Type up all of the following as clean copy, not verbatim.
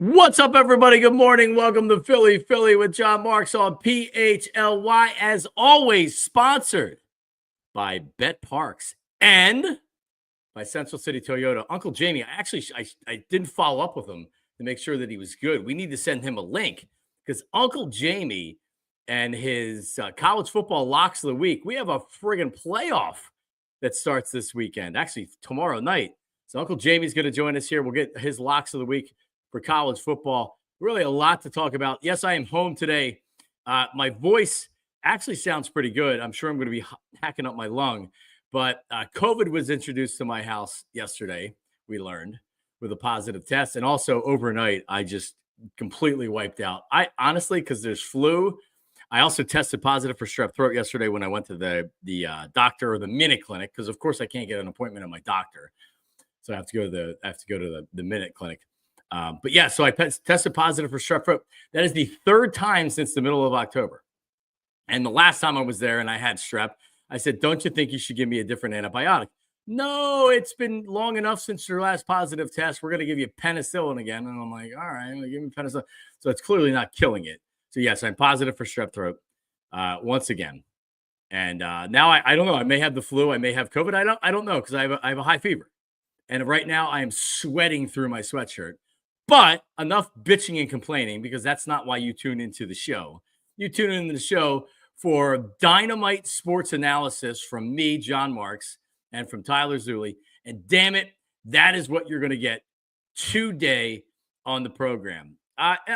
What's up, everybody? Good morning. Welcome to Philly with Jon Marks on PHLY. As always, sponsored by Bet Parks and by Central City Toyota. Uncle Jamie, I didn't follow up with him to make sure that he was good. We need to send him a link because Uncle Jamie and his college football locks of the week, we have a friggin' playoff that starts this weekend, actually tomorrow night. So Uncle Jamie's going to join us here. We'll get his locks of the week for college football. Really a lot to talk about. Yes, I am home today. My voice actually sounds pretty good. I'm sure I'm going to be hacking up my lung, but COVID was introduced to my house yesterday, we learned, with a positive test. And also overnight, I just completely wiped out. I honestly, because there's flu, I also tested positive for strep throat yesterday when I went to the doctor or the Minute Clinic, because of course I can't get an appointment at my doctor. So I have to go to the Minute Clinic. But yeah, so I tested positive for strep throat. That is the third time since the middle of October. And the last time I was there and I had strep, I said, don't you think you should give me a different antibiotic? No, it's been long enough since your last positive test. We're going to give you penicillin again. And I'm like, all right, give me penicillin. So it's clearly not killing it. So yes, I'm positive for strep throat once again. And now I don't know. I may have the flu. I may have COVID. I don't know because I have a high fever. And right now I am sweating through my sweatshirt. But enough bitching and complaining, because that's not why you tune into the show. You tune into the show for dynamite sports analysis from me, Jon Marks, and from Tyler Zulli. And damn it, that is what you're going to get today on the program.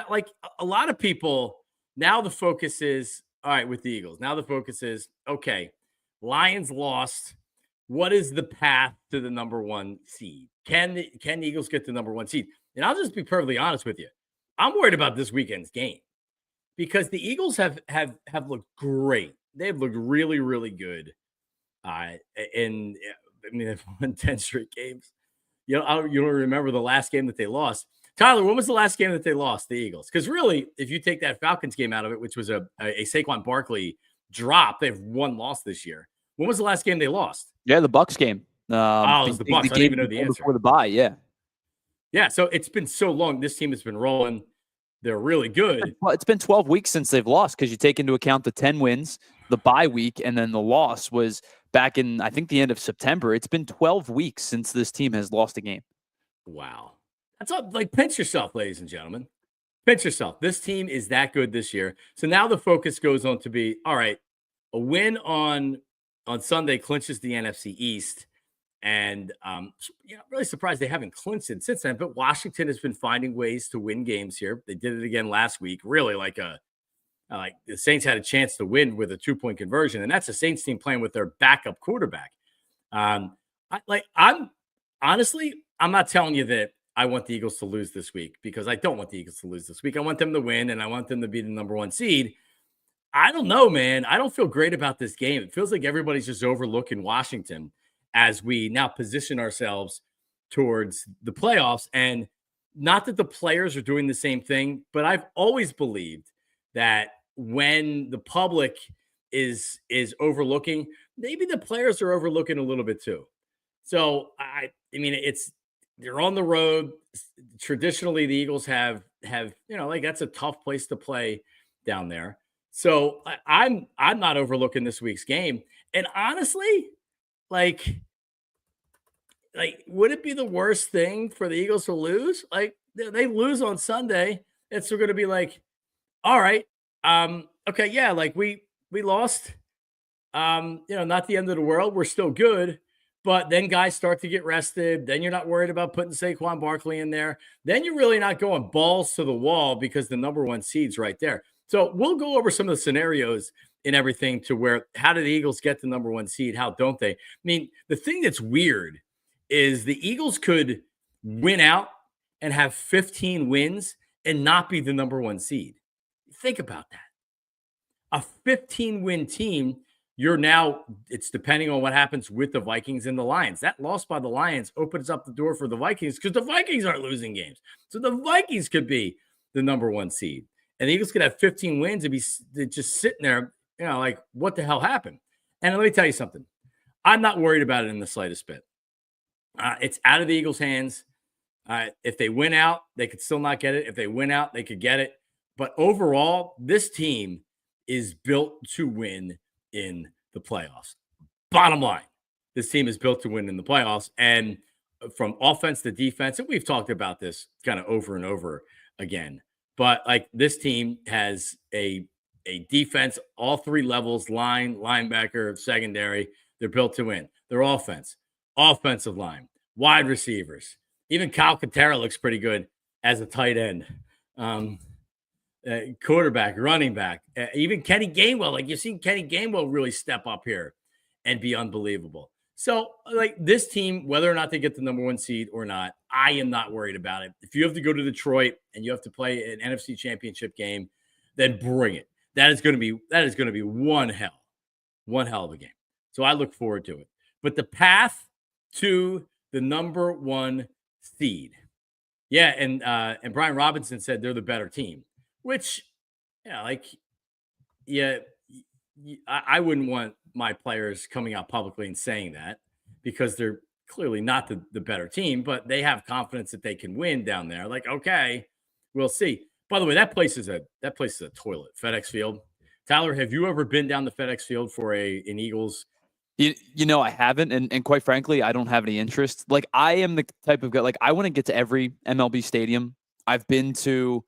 Like a lot of people, now the focus is, all right, with the Eagles. Now the focus is, okay, Lions lost. What is the path to the number one seed? Can the Eagles get the number one seed? And I'll just be perfectly honest with you. I'm worried about this weekend's game because the Eagles have looked great. They've looked really, really good. They've won 10 straight games. You don't remember the last game that they lost. Tyler, when was the last game that they lost, the Eagles? Because really, if you take that Falcons game out of it, which was a Saquon Barkley drop, they've one loss this year. When was the last game they lost? Yeah, the Bucs game. It was the Bucs. I didn't even know the answer. Before the bye, yeah. Yeah, so it's been so long. This team has been rolling. They're really good. Well, it's been 12 weeks since they've lost because you take into account the 10 wins, the bye week, and then the loss was back in, I think, the end of September. It's been 12 weeks since this team has lost a game. Wow. That's all, like, pinch yourself, ladies and gentlemen. Pinch yourself. This team is that good this year. So now the focus goes on to be, all right, a win on Sunday clinches the NFC East. And I'm really surprised they haven't clinched it since then. But Washington has been finding ways to win games here. They did it again last week. Really, like the Saints had a chance to win with a 2-point conversion, and that's the Saints team playing with their backup quarterback. I'm not telling you that I want the Eagles to lose this week, because I don't want the Eagles to lose this week. I want them to win, and I want them to be the number one seed. I don't know, man. I don't feel great about this game. It feels like everybody's just overlooking Washington as we now position ourselves towards the playoffs. And not that the players are doing the same thing, but I've always believed that when the public is overlooking, maybe the players are overlooking a little bit too. So they're on the road. Traditionally, the Eagles have that's a tough place to play down there. So I'm not overlooking this week's game. And honestly, like, would it be the worst thing for the Eagles to lose? Like, they lose on Sunday, it's going to be like, all right, okay, yeah, like we lost, not the end of the world. We're still good, but then guys start to get rested. Then you're not worried about putting Saquon Barkley in there. Then you're really not going balls to the wall because the number one seed's right there. So we'll go over some of the scenarios and everything to where, how do the Eagles get the number one seed? How don't they? I mean, the thing that's weird is the Eagles could win out and have 15 wins and not be the number one seed. Think about that. A 15-win team, it's depending on what happens with the Vikings and the Lions. That loss by the Lions opens up the door for the Vikings because the Vikings aren't losing games. So the Vikings could be the number one seed. And the Eagles could have 15 wins and be just sitting there, like, what the hell happened? And let me tell you something. I'm not worried about it in the slightest bit. It's out of the Eagles' hands. If they win out, they could still not get it. If they win out, they could get it. But overall, this team is built to win in the playoffs. Bottom line, this team is built to win in the playoffs. And from offense to defense, and we've talked about this kind of over and over again, but like this team has a defense, all three levels, line, linebacker, secondary. They're built to win. Their offense, offensive line, wide receivers. Even Kyle Katera looks pretty good as a tight end. Quarterback, running back, even Kenny Gainwell. Like you've seen Kenny Gainwell really step up here and be unbelievable. So, like this team, whether or not they get the number 1 seed or not, I am not worried about it. If you have to go to Detroit and you have to play an NFC Championship game, then bring it. That is going to be one hell of a game. So I look forward to it. But the path to the number 1 seed, yeah, and Brian Robinson said they're the better team, which, I wouldn't want my players coming out publicly and saying that because they're clearly not the better team, but they have confidence that they can win down there. Like, okay, we'll see. By the way, that place is a toilet, FedEx Field. Tyler, have you ever been down the FedEx Field for an Eagles? I haven't, and quite frankly, I don't have any interest. Like, I am the type of guy, like, I want to get to every MLB stadium. I've been to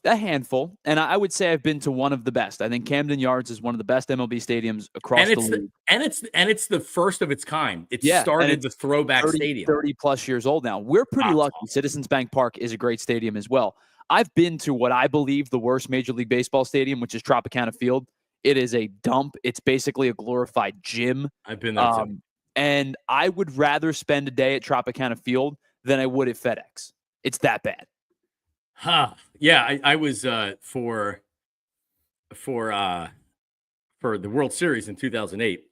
a handful, and I would say I've been to one of the best. I think Camden Yards is one of the best MLB stadiums across the league. It's the first of its kind. It started the throwback stadium. 30 plus years old now. We're pretty lucky. Awesome. Citizens Bank Park is a great stadium as well. I've been to what I believe the worst Major League Baseball stadium, which is Tropicana Field. It is a dump. It's basically a glorified gym. I've been there too. And I would rather spend a day at Tropicana Field than I would at FedEx. It's that bad. Yeah, I was for the World Series in 2008.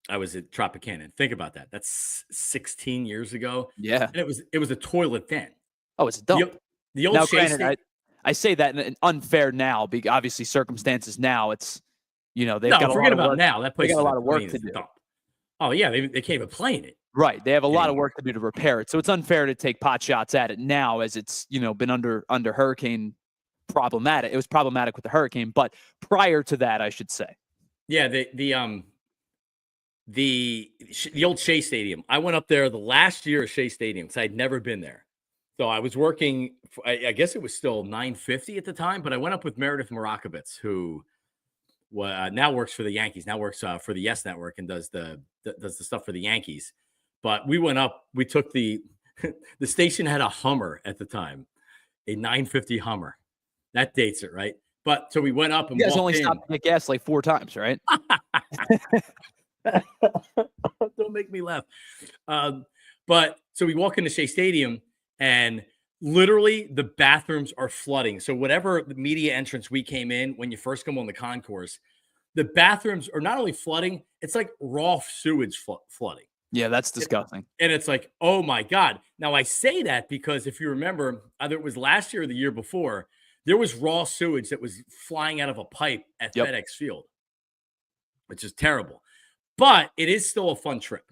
I was at Tropicana. Think about that. That's 16 years ago. Yeah, and it was a toilet then. Oh, it's a dump. The old Shea I say that in unfair now, because obviously circumstances now. It's they've got forget about now. That place got a lot of work to do. Dump. Oh yeah, they can't even play in it. Right. They have a lot of work to do to repair it. So it's unfair to take pot shots at it now as it's, been under hurricane problematic. It was problematic with the hurricane, but prior to that, I should say. Yeah, the old Shea Stadium. I went up there the last year of Shea Stadium because I'd never been there. So I was working, I guess it was still 950 at the time, but I went up with Meredith Marakovitz, who now works for the Yankees, now works for the Yes Network and does the stuff for the Yankees. But we went up, we took the station had a Hummer at the time, a 950 Hummer. That dates it, right? But so we went up and you guys only stopped to get gas like 4 times, right? Don't make me laugh. But so we walk into Shea Stadium and literally the bathrooms are flooding. So whatever the media entrance we came in, when you first come on the concourse, the bathrooms are not only flooding, it's like raw sewage flooding. Yeah, that's disgusting. And it's like, oh my God. Now I say that because if you remember, either it was last year or the year before, there was raw sewage that was flying out of a pipe at FedEx Field, which is terrible. But it is still a fun trip.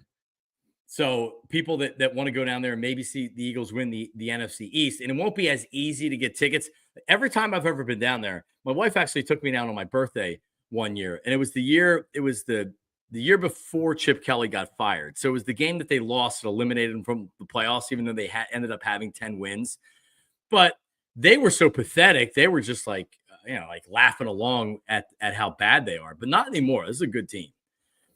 So people that want to go down there and maybe see the Eagles win the NFC East, and it won't be as easy to get tickets. Every time I've ever been down there, my wife actually took me down on my birthday one year, and it was the year before Chip Kelly got fired. So it was the game that they lost that eliminated them from the playoffs, even though they ended up having 10 wins. But they were so pathetic. They were just like laughing along at how bad they are, but not anymore. This is a good team.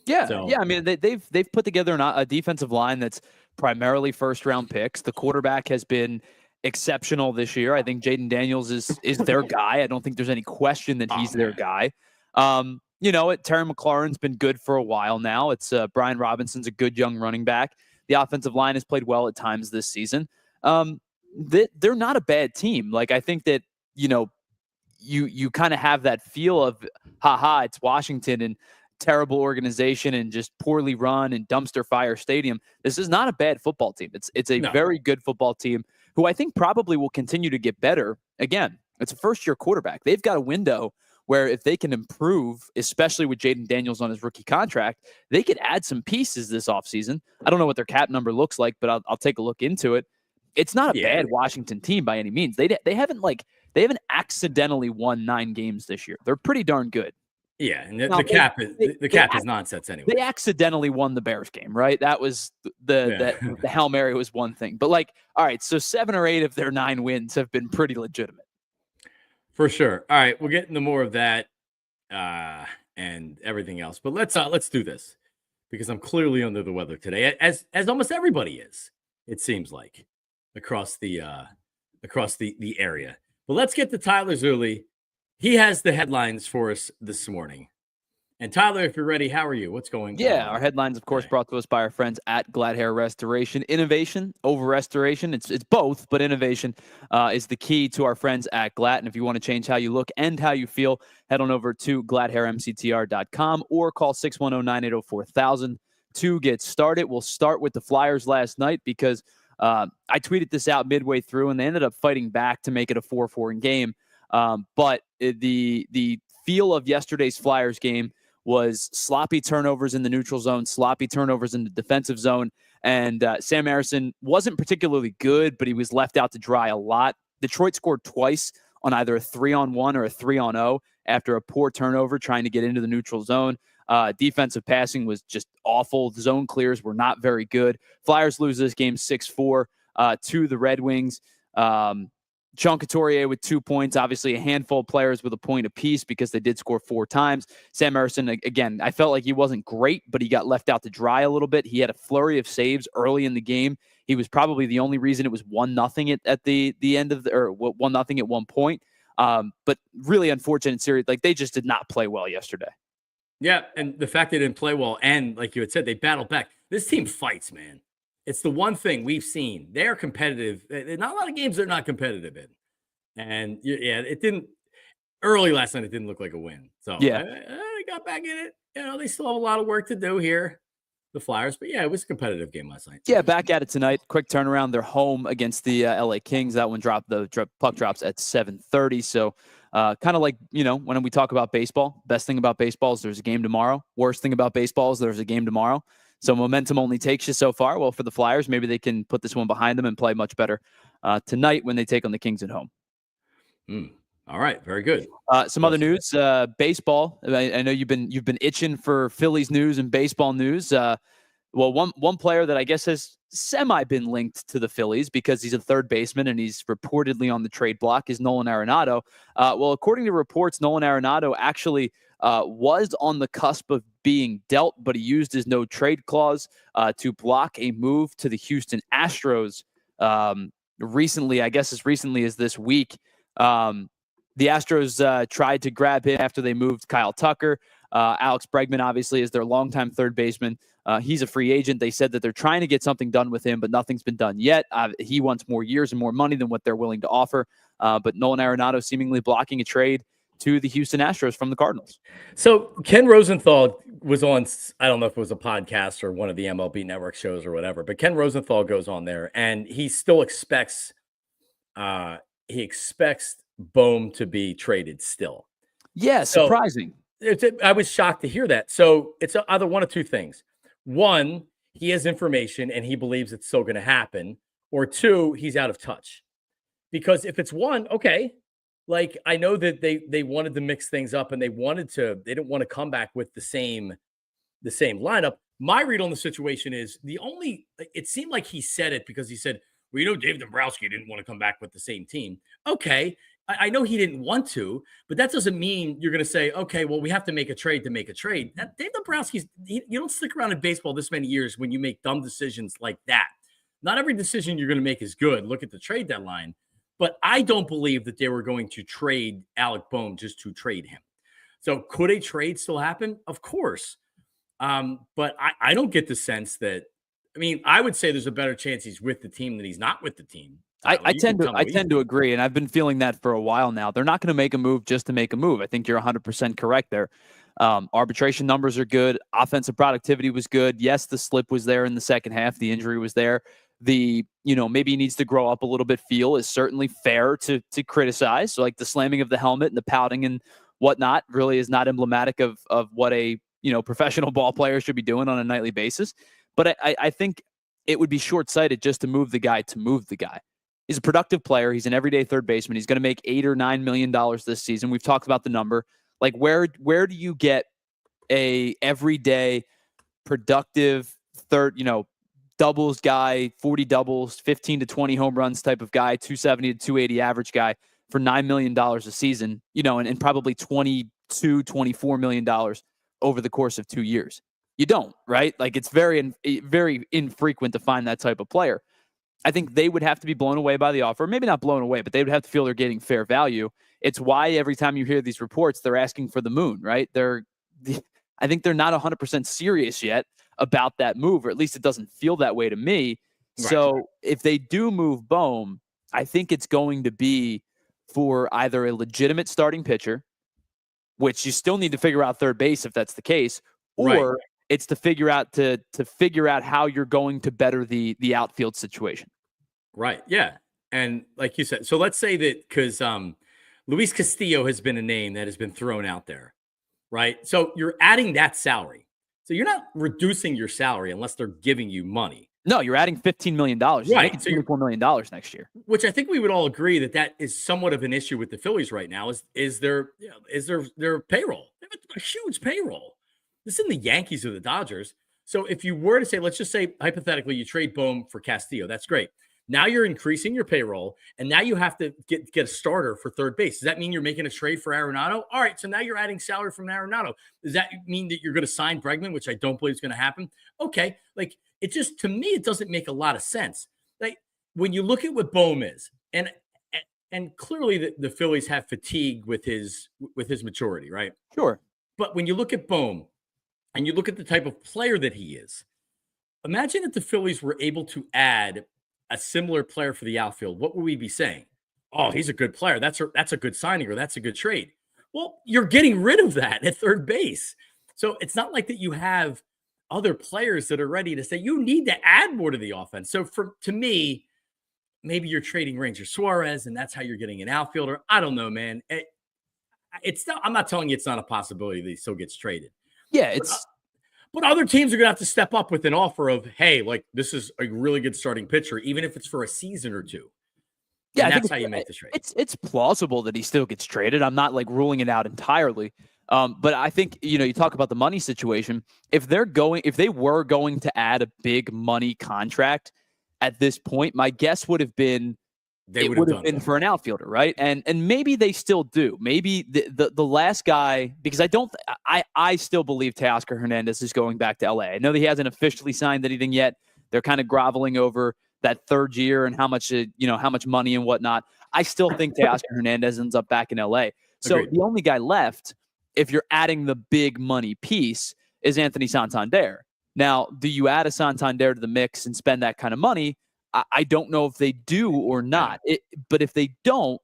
Yeah. So, yeah. I mean, they've put together a defensive line that's primarily first-round picks. The quarterback has been exceptional this year. I think Jaden Daniels is their guy. I don't think there's any question that he's their guy. Terry McLaurin's been good for a while now. It's Brian Robinson's a good young running back. The offensive line has played well at times this season. They're not a bad team. Like, I think that, you kind of have that feel of, it's Washington and terrible organization and just poorly run and dumpster fire stadium. This is not a bad football team. It's a very good football team who I think probably will continue to get better. Again, it's a first-year quarterback. They've got a window where if they can improve, especially with Jaden Daniels on his rookie contract, they could add some pieces this offseason. I don't know what their cap number looks like, but I'll take a look into it. it's not a bad Washington team by any means. They haven't accidentally won 9 games this year. They're pretty darn good. Yeah, and the cap is nonsense anyway. They accidentally won the Bears game, right? That was the Hail Mary was one thing. But all right, so 7 or 8 of their 9 wins have been pretty legitimate. For sure. All right, we'll get into more of that and everything else. But let's do this because I'm clearly under the weather today, as almost everybody is. It seems like across the area. But let's get to Tyler Zulli. He has the headlines for us this morning. And Tyler, if you're ready, how are you? What's going on? Yeah, our headlines, of course, brought to us by our friends at Glad Hair Restoration. Innovation over restoration. It's both, but innovation is the key to our friends at Glad. And if you want to change how you look and how you feel, head on over to gladhairmctr.com or call 610-980-4000 to get started. We'll start with the Flyers last night because I tweeted this out midway through, and they ended up fighting back to make it a 4-4 game. But the feel of yesterday's Flyers game was sloppy turnovers in the neutral zone, sloppy turnovers in the defensive zone, and Sam Harrison wasn't particularly good, but he was left out to dry a lot. Detroit scored twice on either a 3-on-1 or a 3-on-0 after a poor turnover trying to get into the neutral zone. Defensive passing was just awful. The zone clears were not very good. Flyers lose this game 6-4 to the Red Wings. Sean Couturier with 2 points, obviously a handful of players with a point apiece because they did score 4 times. Sam Harrison, again, I felt like he wasn't great, but he got left out to dry a little bit. He had a flurry of saves early in the game. He was probably the only reason it was 1-0 at the end of or 1-0 at one point. But really unfortunate series. They just did not play well yesterday. Yeah, and the fact they didn't play well, and like you had said, they battled back. This team fights, man. It's the one thing we've seen. They're competitive. Not a lot of games they're not competitive in. And, it didn't – early last night, it didn't look like a win. So, they got back in it. They still have a lot of work to do here, the Flyers. But, it was a competitive game last night. Yeah, back at it tonight. Quick turnaround. They're home against the LA Kings. That one dropped. The puck drops at 7:30. So, kind of like, when we talk about baseball, best thing about baseball is there's a game tomorrow. Worst thing about baseball is there's a game tomorrow. So momentum only takes you so far. Well, for the Flyers, maybe they can put this one behind them and play much better tonight when they take on the Kings at home. All right, very good. Some other news, baseball. I know you've been itching for Phillies news and baseball news. One player that I guess has semi been linked to the Phillies because he's a third baseman and he's reportedly on the trade block is Nolan Arenado. According to reports, Nolan Arenado actually was on the cusp of being dealt, but he used his no trade clause to block a move to the Houston Astros recently. I guess as recently as this week. The Astros tried to grab him after they moved Kyle Tucker. Alex Bregman, obviously, is their longtime third baseman. He's a free agent. They said that they're trying to get something done with him, but nothing's been done yet. He wants more years and more money than what they're willing to offer. But Nolan Arenado seemingly blocking a trade to the Houston Astros from the Cardinals. So Ken Rosenthal was on, I don't know if it was a podcast or one of the MLB Network shows or whatever, but Ken Rosenthal goes on there and he still expects Bohm to be traded still. Yeah, surprising. I was shocked to hear that. So it's either one of two things. One, he has information and he believes it's still going to happen. Or two, he's out of touch. Because if it's one, okay. I know that they wanted to mix things up and they didn't want to come back with the same lineup. My read on the situation is it seemed like he said it because he said, well, Dave Dombrowski didn't want to come back with the same team. Okay. I know he didn't want to, but that doesn't mean you're going to say, okay, well, we have to make a trade to make a trade. Dave Dombrowski's, you don't stick around in baseball this many years when you make dumb decisions like that. Not every decision you're going to make is good. Look at the trade deadline. But I don't believe that they were going to trade Alec Bohm just to trade him. So could a trade still happen? Of course. But I don't get the sense that, I would say there's a better chance he's with the team than he's not with the team. I tend to agree, and I've been feeling that for a while now. They're not going to make a move just to make a move. I think you're 100% correct there. Arbitration numbers are good. Offensive productivity was good. Yes, the slip was there in the second half. The injury was there. Maybe he needs to grow up a little bit feel is certainly fair to criticize. So like the slamming of the helmet and the pouting and whatnot really is not emblematic of what a professional ball player should be doing on a nightly basis. But I think it would be short-sighted just to move the guy. He's a productive player. He's an everyday third baseman. He's going to make $8 or $9 million this season. We've talked about the number. Like, where do you get a everyday productive third, doubles guy, 40 doubles, 15 to 20 home runs type of guy, 270 to 280 average guy for $9 million a season, and probably $22, $24 million over the course of 2 years? You don't, right? Like, it's very, very infrequent to find that type of player. I think they would have to be blown away by the offer. Maybe not blown away, but they would have to feel they're getting fair value. It's why every time you hear these reports, they're asking for the moon, right? I think they're not 100% serious yet about that move, or at least it doesn't feel that way to me. Right. So if they do move Bohm, I think it's going to be for either a legitimate starting pitcher, which you still need to figure out third base if that's the case, or it's to figure out how you're going to better the outfield situation. Right. Yeah. And like you said, so let's say that because Luis Castillo has been a name that has been thrown out there, right? So you're adding that salary. So you're not reducing your salary unless they're giving you money. No, you're adding $15 million. Right. So $24 million next year. Which I think we would all agree that is somewhat of an issue with the Phillies right now is their payroll. They have a huge payroll. This isn't the Yankees or the Dodgers. So if you were to say, let's just say hypothetically, you trade Bohm for Castillo, that's great. Now you're increasing your payroll, and now you have to get a starter for third base. Does that mean you're making a trade for Arenado? All right, so now you're adding salary from Arenado. Does that mean that you're going to sign Bregman, which I don't believe is going to happen? Okay, like it just, to me, it doesn't make a lot of sense. Like when you look at what Bohm is, and clearly the Phillies have fatigue with his maturity, right? Sure. But when you look at Bohm, and you look at the type of player that he is, imagine if the Phillies were able to add a similar player for the outfield. What would we be saying? Oh, he's a good player. That's a good signing, or that's a good trade. Well, you're getting rid of that at third base. So it's not like that you have other players that are ready to say you need to add more to the offense. So to me, maybe you're trading Ranger Suarez, and that's how you're getting an outfielder. I don't know, man. I'm not telling you it's not a possibility that he still gets traded. Yeah, but other teams are going to have to step up with an offer of, hey, like this is a really good starting pitcher, even if it's for a season or two. Yeah, and that's how you make the trade. It's plausible that he still gets traded. I'm not like ruling it out entirely. But I think, you talk about the money situation. If they were going to add a big money contract at this point, my guess would have been it would have been for an outfielder, right? And maybe they still do. Maybe the last guy, because I still believe Teoscar Hernandez is going back to LA. I know that he hasn't officially signed anything yet. They're kind of groveling over that third year and how much money and whatnot. I still think Teoscar Hernandez ends up back in LA. So Agreed. The only guy left, if you're adding the big money piece, is Anthony Santander. Now, do you add a Santander to the mix and spend that kind of money? I don't know if they do or not. But if they don't,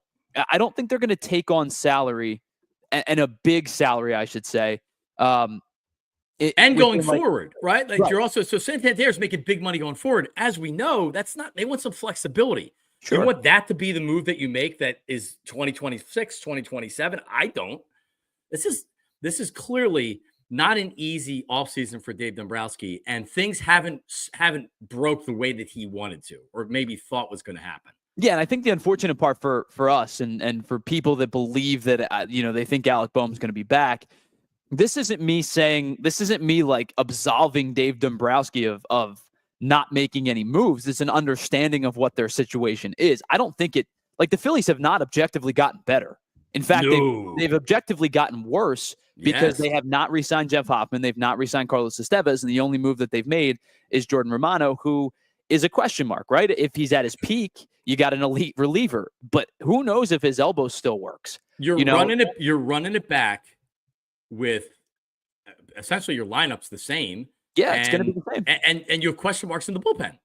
I don't think they're going to take on salary and a big salary, I should say. And going forward, right? Like right. You're also, so Santander's making big money going forward. As we know, they want some flexibility. Sure. You want that to be the move that you make that is 2026, 2027. I don't. This is clearly not an easy offseason for Dave Dombrowski, and things haven't broke the way that he wanted to, or maybe thought was going to happen. Yeah, and I think the unfortunate part for us and for people that believe that they think Alec Boehm's going to be back, this isn't me like absolving Dave Dombrowski of not making any moves. It's an understanding of what their situation is. I don't think the Phillies have not objectively gotten better. In fact, they've objectively gotten worse because they have not re-signed Jeff Hoffman. They've not re-signed Carlos Estevez. And the only move that they've made is Jordan Romano, who is a question mark, right? If he's at his peak, you got an elite reliever. But who knows if his elbow still works? You're running it back with essentially your lineup's the same. Yeah, it's going to be the same. And you have question marks in the bullpen.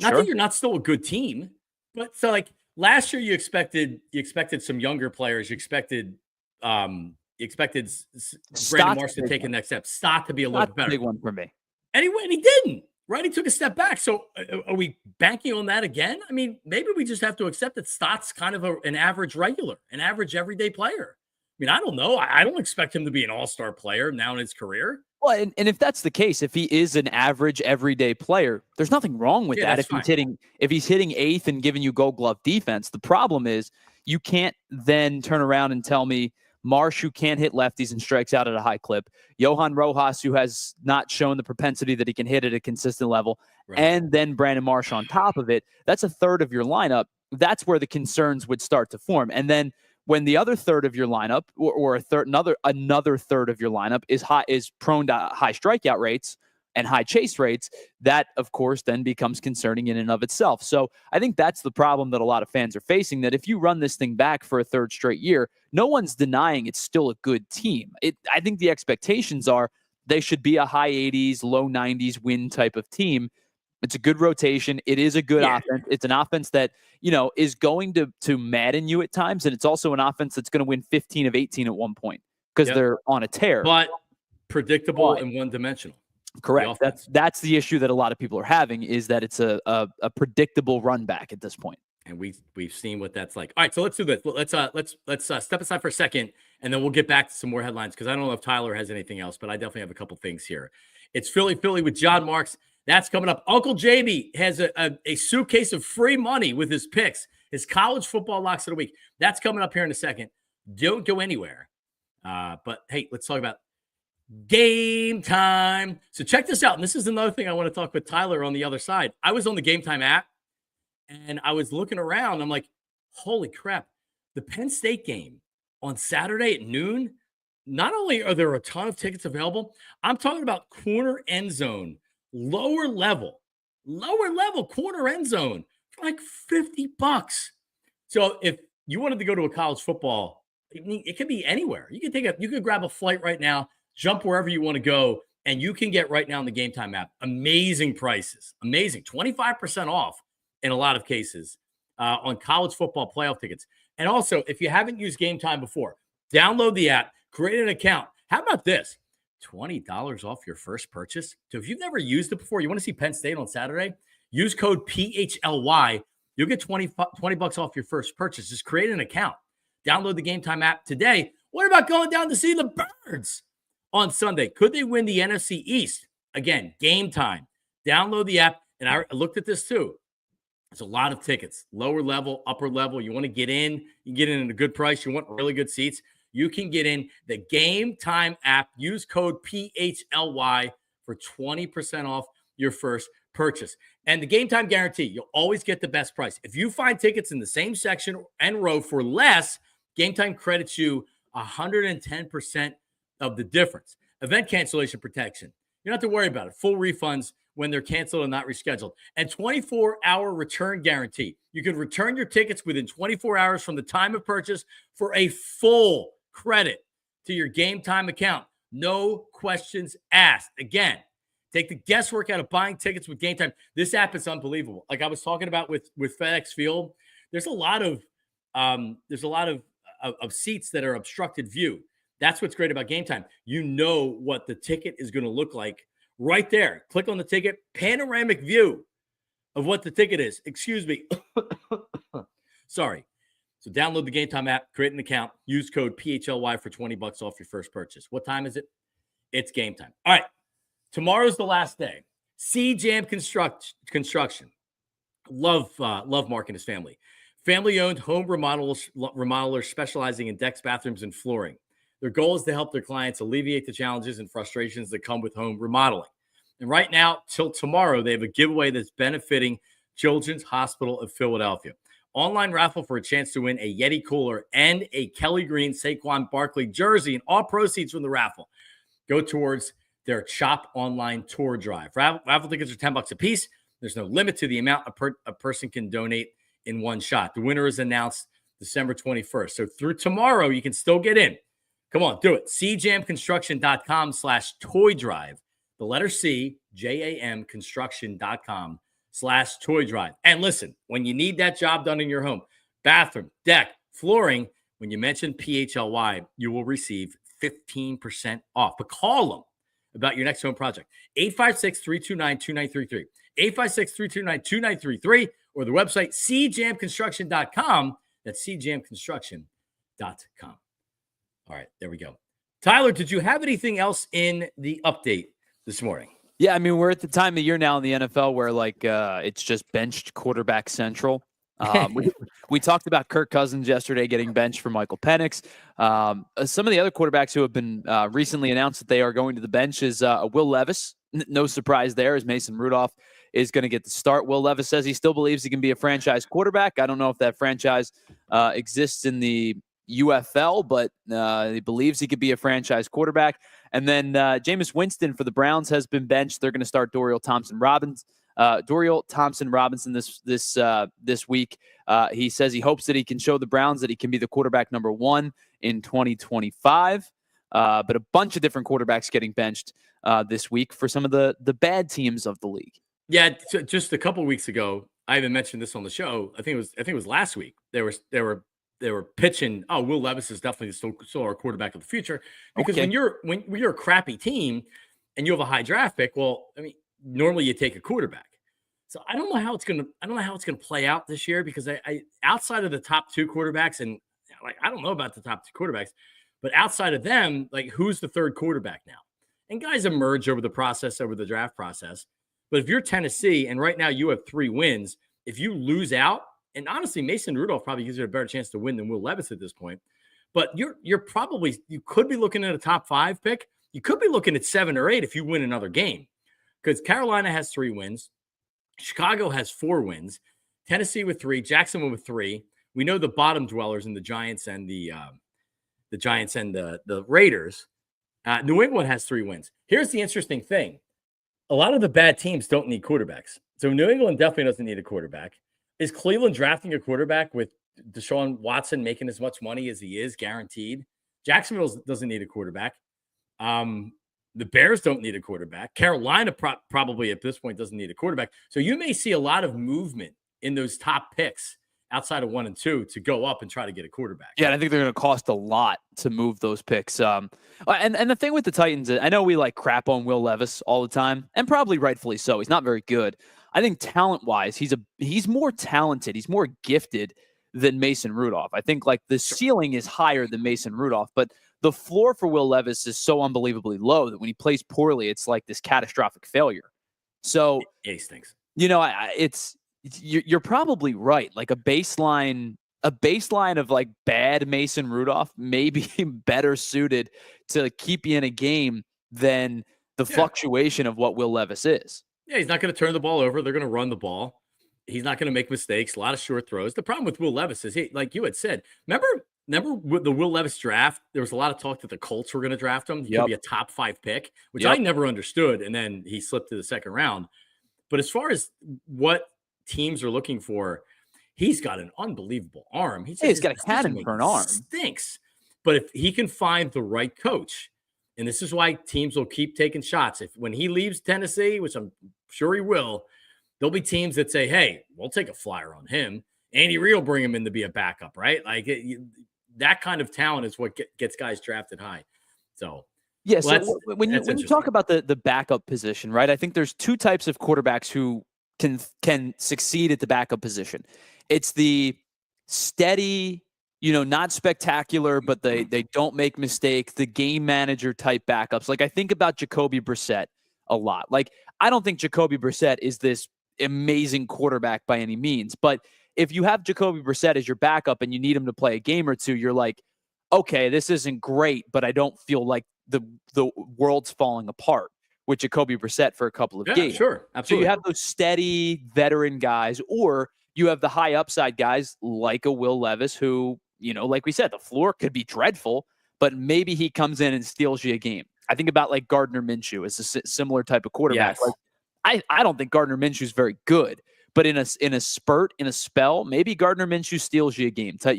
Not that you're not still a good team, but so like last year you expected some younger players. You expected Brandon Marsh to take the next step. Stott to be a little bit better. Big one for me. Anyway, and he didn't. Right, he took a step back. So are we banking on that again? I mean, maybe we just have to accept that Stott's kind of an average regular, an average everyday player. I mean, I don't know. I don't expect him to be an all-star player now in his career. Well, and if that's the case, if he is an average everyday player, there's nothing wrong with that. If he's hitting eighth and giving you Gold Glove defense, the problem is you can't then turn around and tell me Marsh, who can't hit lefties and strikes out at a high clip, Johan Rojas, who has not shown the propensity that he can hit at a consistent level, and then Brandon Marsh on top of it. That's a third of your lineup. That's where the concerns would start to form. And then when the other third of your lineup, or another third of your lineup is prone to high strikeout rates and high chase rates, that of course then becomes concerning in and of itself. So I think that's the problem that a lot of fans are facing, that if you run this thing back for a third straight year, no one's denying it's still a good team. I think the expectations are they should be a high 80s, low 90s win type of team. It's a good rotation. It is a good offense. It's an offense that, is going to madden you at times. And it's also an offense that's going to win 15 of 18 at one point because they're on a tear. But predictable and one-dimensional. Correct. That's the issue that a lot of people are having, is that it's a predictable run back at this point. And we've seen what that's like. All right, so let's do this. Let's step aside for a second, and then we'll get back to some more headlines, because I don't know if Tyler has anything else, but I definitely have a couple things here. It's Philly with Jon Marks. That's coming up. Uncle JB has a suitcase of free money with his picks, his college football locks of the week. That's coming up here in a second. Don't go anywhere. But hey, let's talk about Game Time. So check this out. And this is another thing I want to talk with Tyler on the other side. I was on the Game Time app, and I was looking around. I'm like, holy crap. The Penn State game on Saturday at noon, not only are there a ton of tickets available, I'm talking about corner end zone, lower level corner end zone for like $50. So if you wanted to go to a college football, it could be anywhere. You could grab a flight right now, jump wherever you want to go, and you can get right now on the Game Time app. Amazing prices, amazing 25% off in a lot of cases on college football playoff tickets. And also, if you haven't used Game Time before, download the app, create an account. How about this? $20 off your first purchase. So if you've never used it before, you want to see Penn State on Saturday, use code PHLY. You'll get $20 off your first purchase. Just create an account. Download the Game Time app today. What about going down to see the Birds on Sunday? Could they win the NFC East? Again, Game Time. Download the app. And I looked at this too. There's a lot of tickets, lower level, upper level. You want to get in, you can get in at a good price. You want really good seats. You can get in the Game Time app. Use code PHLY for 20% off your first purchase. And the Game Time guarantee, you'll always get the best price. If you find tickets in the same section and row for less, Game Time credits you 110% of the difference. Event cancellation protection. You don't have to worry about it. Full refunds when they're canceled and not rescheduled. And 24-hour return guarantee. You can return your tickets within 24 hours from the time of purchase for a full credit to your Game Time account. No questions asked. Again, take the guesswork out of buying tickets with Game Time. This app is unbelievable. Like I was talking about with FedEx Field, there's a lot of seats that are obstructed view. That's what's great about Game Time. You know what the ticket is going to look like right there. Click on the ticket, panoramic view of what the ticket is. Excuse me. Sorry. So download the Game Time app, create an account, use code PHLY for $20 off your first purchase. What time is it? It's game time. All right. Tomorrow's the last day. C-Jam Construction. Love Mark and his family. Family-owned home remodelers specializing in decks, bathrooms, and flooring. Their goal is to help their clients alleviate the challenges and frustrations that come with home remodeling. And right now, till tomorrow, they have a giveaway that's benefiting Children's Hospital of Philadelphia. Online raffle for a chance to win a Yeti cooler and a Kelly Green Saquon Barkley jersey, and all proceeds from the raffle go towards their Chop Online tour drive. Raffle tickets are $10 a piece. There's no limit to the amount a person can donate in one shot. The winner is announced December 21st. So through tomorrow, you can still get in. Come on, do it. cjamconstruction.com/toy drive. The letter C, JAM construction.com/toy drive. And listen, when you need that job done in your home, bathroom, deck, flooring, when you mention PHLY, you will receive 15% off. But call them about your next home project. 856-329-2933. 856-329-2933, or the website cjamconstruction.com. That's cjamconstruction.com. All right, there we go. Tyler, did you have anything else in the update this morning? Yeah, I mean, we're at the time of year now in the NFL where it's just benched quarterback central. We talked about Kirk Cousins yesterday getting benched for Michael Penix. Some of the other quarterbacks who have been recently announced that they are going to the bench is Will Levis. No surprise there, as Mason Rudolph is going to get the start. Will Levis says he still believes he can be a franchise quarterback. I don't know if that franchise exists in the UFL, but he believes he could be a franchise quarterback. And then Jameis Winston for the Browns has been benched. They're going to start Dorial Thompson-Robinson this week. He says he hopes that he can show the Browns that he can be the quarterback number 1 in 2025. But a bunch of different quarterbacks getting benched this week for some of the bad teams of the league. Yeah, just a couple of weeks ago, I even mentioned this on the show. I think it was last week. They were pitching, oh, Will Levis is definitely still our quarterback of the future. Because when you're a crappy team and you have a high draft pick, well, I mean, normally you take a quarterback. So I don't know how it's gonna play out this year, because I outside of the top 2 quarterbacks, and I don't know about the top 2 quarterbacks, but outside of them, who's the third quarterback now? And guys emerge over the draft process. But if you're Tennessee and right now you have 3 wins, if you lose out, and honestly, Mason Rudolph probably gives you a better chance to win than Will Levis at this point. But you could be looking at a top 5 pick. You could be looking at 7 or 8 if you win another game, because Carolina has 3 wins, Chicago has 4 wins, Tennessee with 3, Jacksonville with 3. We know the bottom dwellers in the Giants and the Raiders. New England has 3 wins. Here's the interesting thing: a lot of the bad teams don't need quarterbacks. So New England definitely doesn't need a quarterback. Is Cleveland drafting a quarterback with Deshaun Watson making as much money as he is guaranteed? Jacksonville doesn't need a quarterback. The Bears don't need a quarterback. Carolina probably at this point doesn't need a quarterback. So you may see a lot of movement in those top picks outside of 1 and 2 to go up and try to get a quarterback. Yeah, and I think they're going to cost a lot to move those picks. And the thing with the Titans, I know we crap on Will Levis all the time, and probably rightfully so. He's not very good. I think talent-wise, he's more talented. He's more gifted than Mason Rudolph. I think the ceiling is higher than Mason Rudolph, but the floor for Will Levis is so unbelievably low that when he plays poorly, it's like this catastrophic failure. So he stinks. You're probably right. A baseline of bad Mason Rudolph may be better suited to keep you in a game than the fluctuation of what Will Levis is. Yeah, he's not going to turn the ball over. They're going to run the ball. He's not going to make mistakes. A lot of short throws. The problem with Will Levis is, like you had said, remember with the Will Levis draft, there was a lot of talk that the Colts were going to draft him. He could be a top 5 pick, which I never understood. And then he slipped to the second round. But as far as what teams are looking for, he's got an unbelievable arm. He's got a cannon for an arm. Stinks. But if he can find the right coach, and this is why teams will keep taking shots. When he leaves Tennessee, which I'm sure he will, there'll be teams that say, hey, we'll take a flyer on him. Andy Reid will bring him in to be a backup, right? That kind of talent is what gets guys drafted high. So, yeah. So when you talk about the backup position, right? I think there's 2 types of quarterbacks who can succeed at the backup position. It's the steady, not spectacular, but they don't make mistakes, the game manager type backups. I think about Jacoby Brissett a lot. I don't think Jacoby Brissett is this amazing quarterback by any means, but if you have Jacoby Brissett as your backup and you need him to play a game or 2, you're like, okay, this isn't great, but I don't feel like the world's falling apart with Jacoby Brissett for a couple of games. Sure, absolutely. So you have those steady veteran guys, or you have the high upside guys like a Will Levis who, like we said, the floor could be dreadful, but maybe he comes in and steals you a game. I think about Gardner Minshew as a similar type of quarterback. Yes. I don't think Gardner Minshew is very good, but in a spell, maybe Gardner Minshew steals you a game. So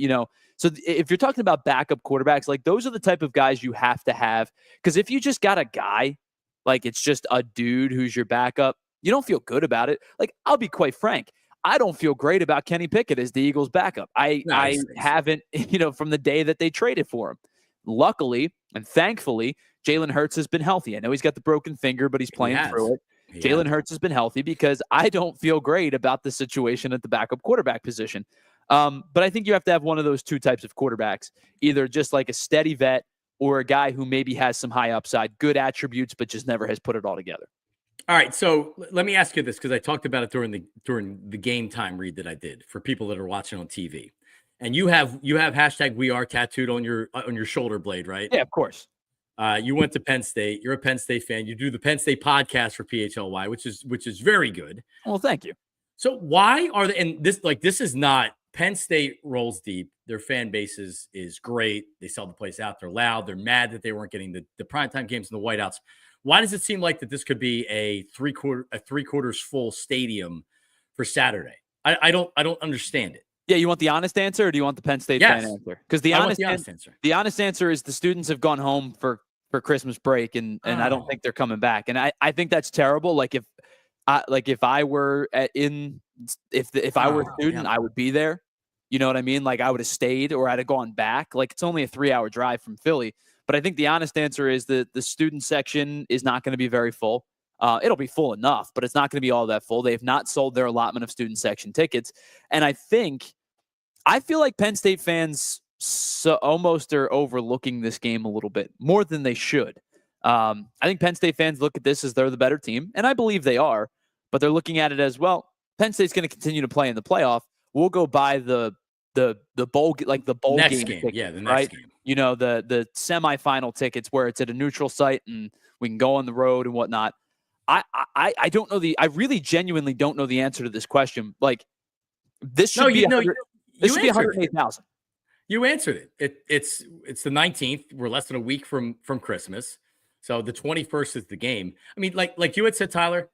if you're talking about backup quarterbacks, those are the type of guys you have to have. Because if you just got a guy, it's just a dude who's your backup, you don't feel good about it. I'll be quite frank, I don't feel great about Kenny Pickett as the Eagles' backup. I haven't, from the day that they traded for him. Luckily and thankfully, Jalen Hurts has been healthy. I know he's got the broken finger, but he's playing through it. Jalen Hurts has been healthy, because I don't feel great about the situation at the backup quarterback position. But I think you have to have one of those 2 types of quarterbacks, either just a steady vet or a guy who maybe has some high upside, good attributes, but just never has put it all together? All right, so let me ask you this, because I talked about it during the game time read that I did for people that are watching on TV. And you have hashtag We Are tattooed on your shoulder blade, right? Yeah, of course. You went to Penn State. You're a Penn State fan. You do the Penn State podcast for PHLY, which is very good. Well, thank you. So why are they? And this is not Penn State rolls deep. Their fan base is great. They sell the place out. They're loud. They're mad that they weren't getting the primetime games and the whiteouts. Why does it seem like that this could be a three quarters full stadium for Saturday? I don't understand it. Yeah, you want the honest answer, or do you want the Penn State fan answer? Because the honest answer is the students have gone home for Christmas break, and I don't think they're coming back. And I think that's terrible. Like if I were I were a student, I would be there. You know what I mean? Like I would have stayed, or I'd have gone back. Like it's only a 3-hour drive from Philly. But I think the honest answer is that the student section is not going to be very full. It'll be full enough, but it's not going to be all that full. They have not sold their allotment of student section tickets. And I feel like Penn State fans almost are overlooking this game a little bit more than they should. I think Penn State fans look at this as they're the better team, and I believe they are, but they're looking at it as, well, Penn State's going to continue to play in the playoff. We'll go buy the bowl, like the bowl next game ticket, the next right? Game. You know, the semifinal tickets where it's at a neutral site and we can go on the road and whatnot. I don't know I really genuinely don't know the answer to this question. Like this should be 108,000. You answered it. It's the 19th. We're less than a week from Christmas. So the 21st is the game. I mean, like you had said, Tyler,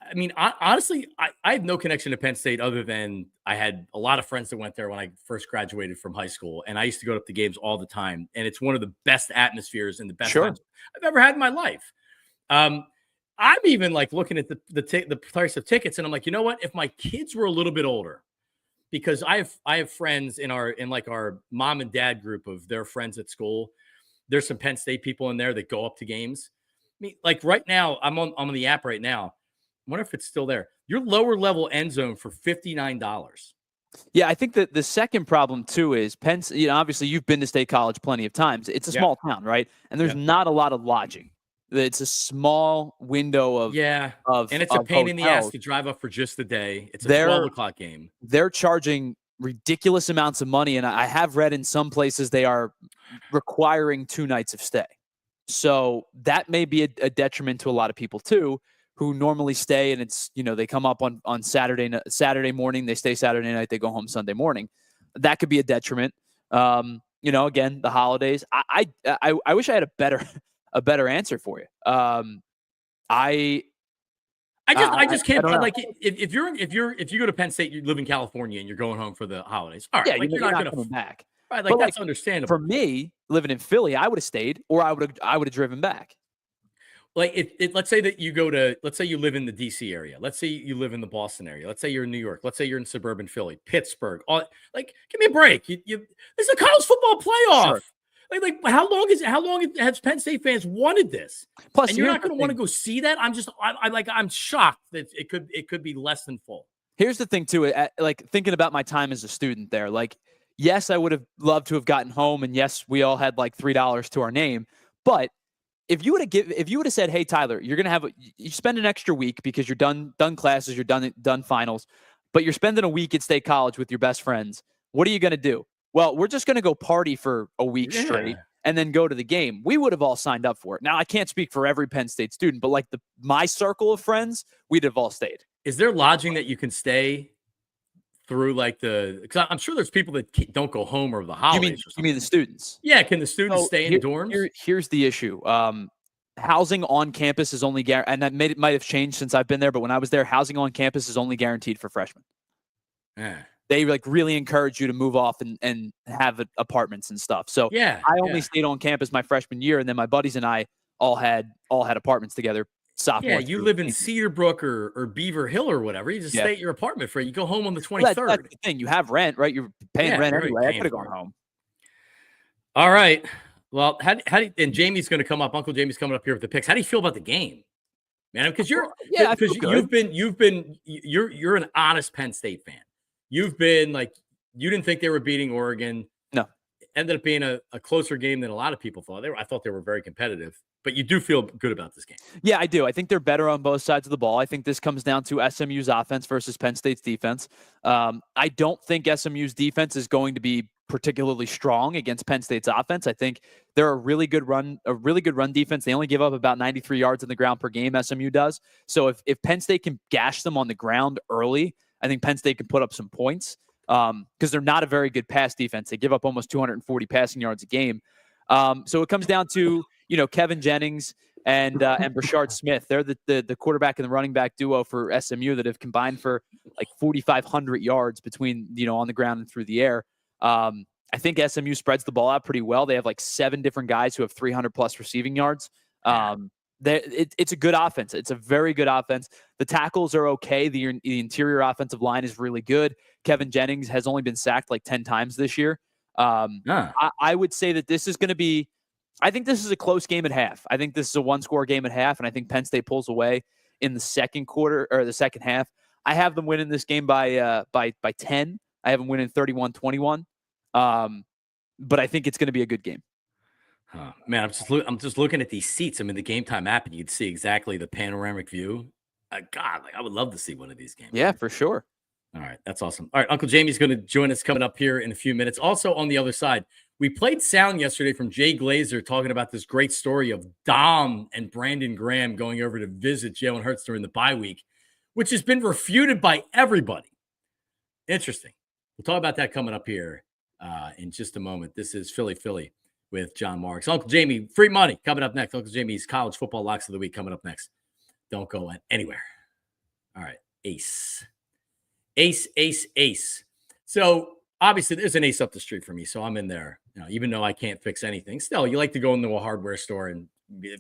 I mean, honestly, I have no connection to Penn State other than I had a lot of friends that went there when I first graduated from high school, and I used to go to the games all the time. And it's one of the best atmospheres and the best times I've ever had in my life. I'm even like looking at the price of tickets, and I'm like, you know what? If my kids were a little bit older, because I have friends in our mom and dad group of their friends at school. There's some Penn State people in there that go up to games. I mean, like right now, I'm on the app right now. I wonder if it's still there. Your lower level end zone for $59. Yeah, I think that the second problem too is Penn. You know, obviously you've been to State College plenty of times. It's a small town, right? And there's not a lot of lodging. It's a small window of and it's a pain in the ass to drive up for just the day. It's a 12 o'clock game. They're charging ridiculous amounts of money, and I have read in some places they are requiring 2 nights of stay. So that may be a detriment to a lot of people too, who normally stay, and it's, you know, they come up on Saturday morning, they stay Saturday night, they go home Sunday morning. That could be a detriment. You know, again, the holidays. I wish I had a better answer for you. I just can't. Like if you go to Penn State, you live in California and you're going home for the holidays. All right, yeah, like, you're not going to come back. Right, like that's understandable. For me, living in Philly, I would have stayed, or I would have driven back. Like let's say that let's say you live in the DC area. Let's say you live in the Boston area. Let's say you're in New York. Let's say you're in suburban Philly, Pittsburgh. Like, give me a break. This is a college football playoff. Sure. Like how long has Penn State fans wanted this? Plus, and you're not going to want to go see that. I'm shocked that it could be less than full. Here's the thing too. Like thinking about my time as a student there, like, yes, I would have loved to have gotten home, and yes, we all had like $3 to our name. But if you would have said, "Hey, Tyler, you're gonna you spend an extra week because you're done classes, you're done finals, but you're spending a week at State College with your best friends. What are you gonna do?" Well, we're just gonna go party for a week straight and then go to the game. We would have all signed up for it. Now, I can't speak for every Penn State student, but like my circle of friends, we'd have all stayed. Is there lodging that you can stay through, like because I'm sure there's people that don't go home over the holidays? You mean the students? Yeah, can the students stay in dorms? Here's the issue. Housing on campus is only guaranteed, and that might have changed since I've been there, but when I was there, housing on campus is only guaranteed for freshmen. Yeah. They like really encourage you to move off and have apartments and stuff. So I only stayed on campus my freshman year, and then my buddies and I all had apartments together. Sophomore. Yeah, you live in Cedarbrook or Beaver Hill or whatever. You just stay at your apartment for it. You go home on the 23rd. That's the thing. You have rent, right? You're paying rent anyway. I could have gone home. All right. Well, and Jamie's going to come up. Uncle Jamie's coming up here with the picks. How do you feel about the game, man? Because you're an honest Penn State fan. You've been like, you didn't think they were beating Oregon. No. ended up being a closer game than a lot of people thought. I thought they were very competitive, but you do feel good about this game. Yeah, I do. I think they're better on both sides of the ball. I think this comes down to SMU's offense versus Penn State's defense. I don't think SMU's defense is going to be particularly strong against Penn State's offense. I think they're a really good run defense. They only give up about 93 yards on the ground per game, SMU does. So if Penn State can gash them on the ground early, I think Penn State can put up some points because they're not a very good pass defense. They give up almost 240 passing yards a game. So it comes down to, Kevin Jennings and Brashard Smith. They're the quarterback and the running back duo for SMU that have combined for like 4,500 yards between, on the ground and through the air. I think SMU spreads the ball out pretty well. They have like 7 different guys who have 300 plus receiving yards. It's a good offense. It's a very good offense. The tackles are okay. The interior offensive line is really good. Kevin Jennings has only been sacked like 10 times this year. I would say that this is going to be, I think this is a close game at half. I think this is a 1-score game at half, and I think Penn State pulls away in the second quarter or the second half. I have them winning this game by 10. I have them winning 31-21. But I think it's going to be a good game. Man, I'm just looking at these seats. I'm in the Game Time app, and you'd see exactly the panoramic view. God, I would love to see one of these games. Yeah, for sure. All right, that's awesome. All right, Uncle Jamie's going to join us coming up here in a few minutes. Also on the other side, we played sound yesterday from Jay Glazer talking about this great story of Dom and Brandon Graham going over to visit Jalen Hurts during the bye week, which has been refuted by everybody. Interesting. We'll talk about that coming up here in just a moment. This is Philly with Jon Marks. Uncle Jamie, free money coming up next. Uncle Jamie's college football locks of the week coming up next. Don't go anywhere. All right, Ace. So obviously there's an Ace up the street for me, so I'm in there. Even though I can't fix anything, still you like to go into a hardware store and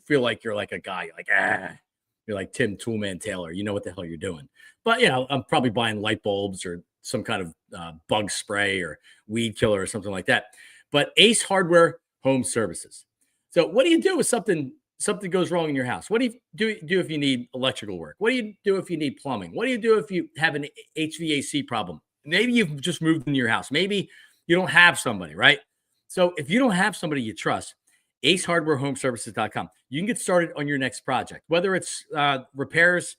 feel like you're like a guy. You're like Tim Toolman Taylor. You know what the hell you're doing. But I'm probably buying light bulbs or some kind of bug spray or weed killer or something like that. But Ace Hardware Home Services. So what do you do if something goes wrong in your house? What do you do if you need electrical work? What do you do if you need plumbing? What do you do if you have an HVAC problem? Maybe you've just moved into your house. Maybe you don't have somebody, right? So if you don't have somebody you trust, acehardwarehomeservices.com. You can get started on your next project, whether it's repairs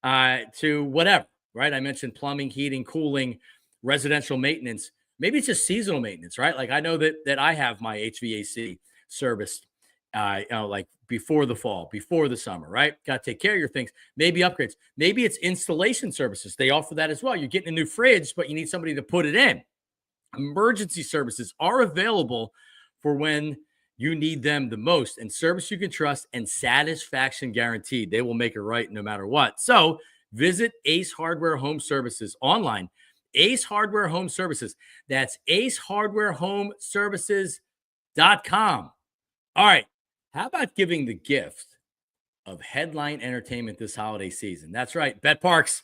to whatever, right? I mentioned plumbing, heating, cooling, residential maintenance. Maybe it's just seasonal maintenance, right? Like I know that I have my HVAC serviced, like before the fall, before the summer, right? Got to take care of your things. Maybe upgrades. Maybe it's installation services. They offer that as well. You're getting a new fridge, but you need somebody to put it in. Emergency services are available for when you need them the most, and service you can trust and satisfaction guaranteed. They will make it right no matter what. So visit Ace Hardware Home Services online. Ace Hardware Home Services. That's acehardwarehomeservices.com. All right. How about giving the gift of headline entertainment this holiday season? That's right. Bet Parks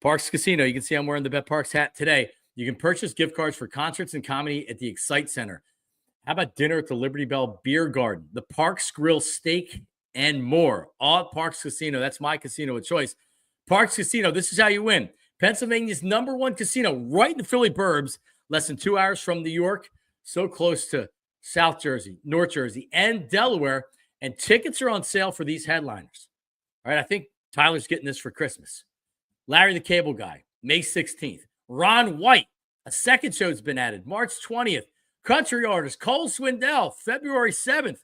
Casino. You can see I'm wearing the Bet Parks hat today. You can purchase gift cards for concerts and comedy at the Excite Center. How about dinner at the Liberty Bell Beer Garden, the Parks Grill Steak, and more? All at Parks Casino. That's my casino of choice. Parks Casino, this is how you win. Pennsylvania's #1 casino, right in the Philly burbs, less than 2 hours from New York, so close to South Jersey, North Jersey, and Delaware. And tickets are on sale for these headliners. All right, I think Tyler's getting this for Christmas. Larry the Cable Guy, May 16th. Ron White, a second show's been added, March 20th. Country artist Cole Swindell, February 7th.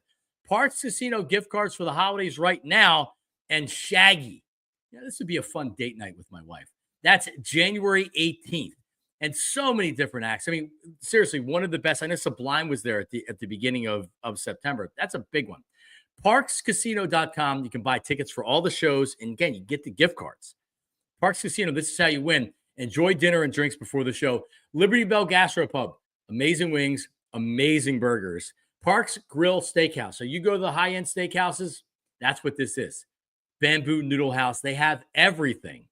Parks Casino gift cards for the holidays right now. And Shaggy. This would be a fun date night with my wife. That's January 18th. And so many different acts. I mean, seriously, one of the best. I know Sublime was there at the beginning of September. That's a big one. ParksCasino.com. You can buy tickets for all the shows. And again, you get the gift cards. Parks Casino, this is how you win. Enjoy dinner and drinks before the show. Liberty Bell Gastropub. Amazing wings, amazing burgers. Parks Grill Steakhouse. So you go to the high-end steakhouses, that's what this is. Bamboo Noodle House. They have everything.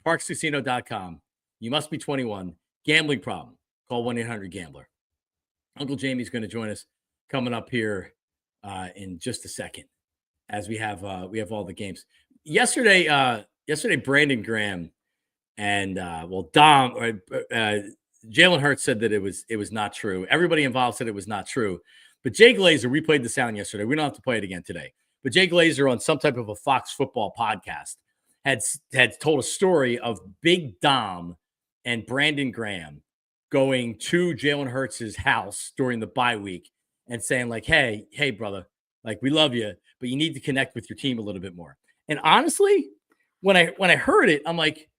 ParksCasino.com. You must be 21. Gambling problem. Call 1-800-GAMBLER. Uncle Jamie's going to join us coming up here in just a second as we have all the games. Yesterday, Brandon Graham and Dom Jalen Hurts said that it was not true. Everybody involved said it was not true. But Jay Glazer, we played the sound yesterday. We don't have to play it again today. But Jay Glazer on some type of a Fox football podcast had told a story of Big Dom and Brandon Graham going to Jalen Hurts' house during the bye week and saying like, hey, brother, like we love you, but you need to connect with your team a little bit more. And honestly, when I heard it, I'm like,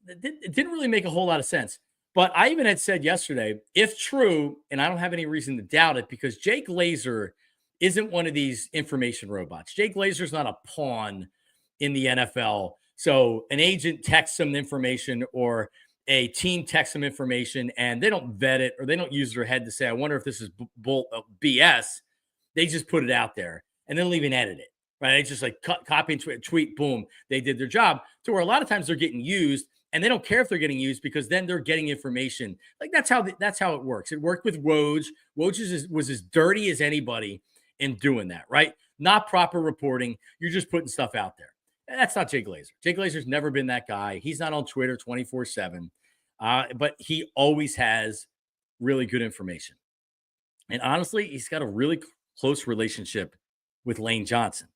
it didn't really make a whole lot of sense. But I even had said yesterday, if true, and I don't have any reason to doubt it, because Jay Glazer isn't one of these information robots. Jay Glazer's not a pawn in the NFL. So an agent texts some information or a team texts some information and they don't vet it or they don't use their head to say, I wonder if this is BS. They just put it out there and then they'll even edit it, right? It's just like copy and tweet, boom, they did their job. To where a lot of times they're getting used and they don't care if they're getting used because then they're getting information. Like that's how it works. It worked with Woj. Woj was as dirty as anybody in doing that, right? Not proper reporting. You're just putting stuff out there. That's not Jay Glazer. Jay Glazer's never been that guy. He's not on Twitter 24/7, but he always has really good information. And honestly, he's got a really close relationship with Lane Johnson.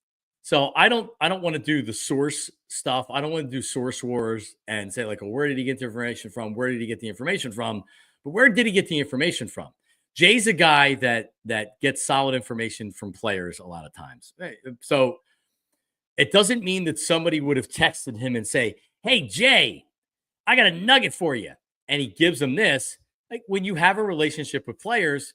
So I don't want to do the source stuff. I don't want to do source wars and say like, oh, where did he get the information from? Where did he get the information from? But where did he get the information from? Jay's a guy that gets solid information from players a lot of times. So it doesn't mean that somebody would have texted him and say, hey, Jay, I got a nugget for you. And he gives them this. Like when you have a relationship with players,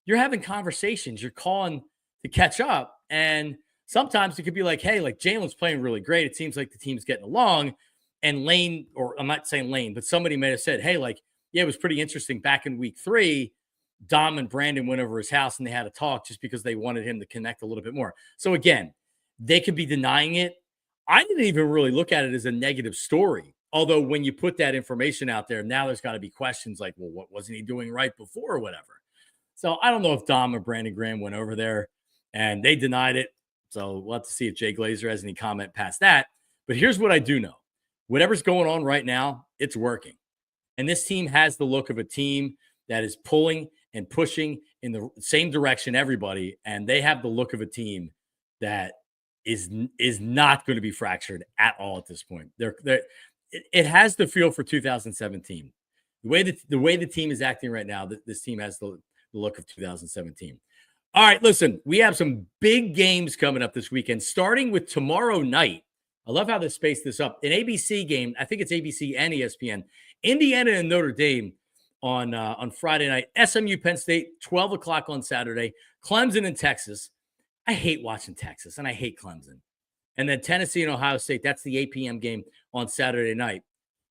you're having conversations, you're calling to catch up. And sometimes it could be like, hey, like Jalen's playing really great. It seems like the team's getting along. And Lane, or I'm not saying Lane, but somebody may have said, hey, like, yeah, it was pretty interesting. Back in week 3, Dom and Brandon went over his house and they had a talk just because they wanted him to connect a little bit more. So again, they could be denying it. I didn't even really look at it as a negative story. Although when you put that information out there, now there's got to be questions like, well, what wasn't he doing right before or whatever? So I don't know if Dom or Brandon Graham went over there and they denied it. So we'll have to see if Jay Glazer has any comment past that. But here's what I do know. Whatever's going on right now, it's working. And this team has the look of a team that is pulling and pushing in the same direction, everybody. And they have the look of a team that is not going to be fractured at all at this point. It has the feel for 2017. The way the team is acting right now, this team has the look of 2017. All right, listen, we have some big games coming up this weekend, starting with tomorrow night. I love how they spaced this up. An ABC game, I think it's ABC and ESPN. Indiana and Notre Dame on Friday night. SMU Penn State, 12 o'clock on Saturday. Clemson and Texas. I hate watching Texas, and I hate Clemson. And then Tennessee and Ohio State, that's the 8 p.m. game on Saturday night.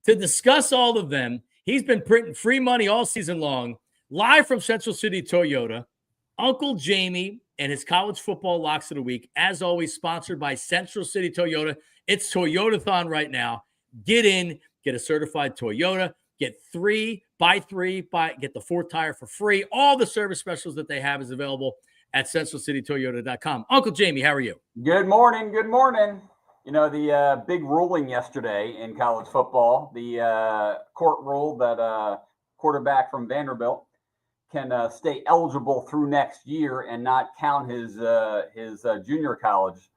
To discuss all of them, he's been printing free money all season long, live from Central City Toyota, Uncle Jamie and his college football locks of the week, as always, sponsored by Central City Toyota. It's Toyotathon right now. Get in, get a certified Toyota, get buy three, get the 4th tire for free. All the service specials that they have is available at centralcitytoyota.com. Uncle Jamie, how are you? Good morning. Good morning. You know, the big ruling yesterday in college football, the court ruled that quarterback from Vanderbilt can stay eligible through next year and not count his junior college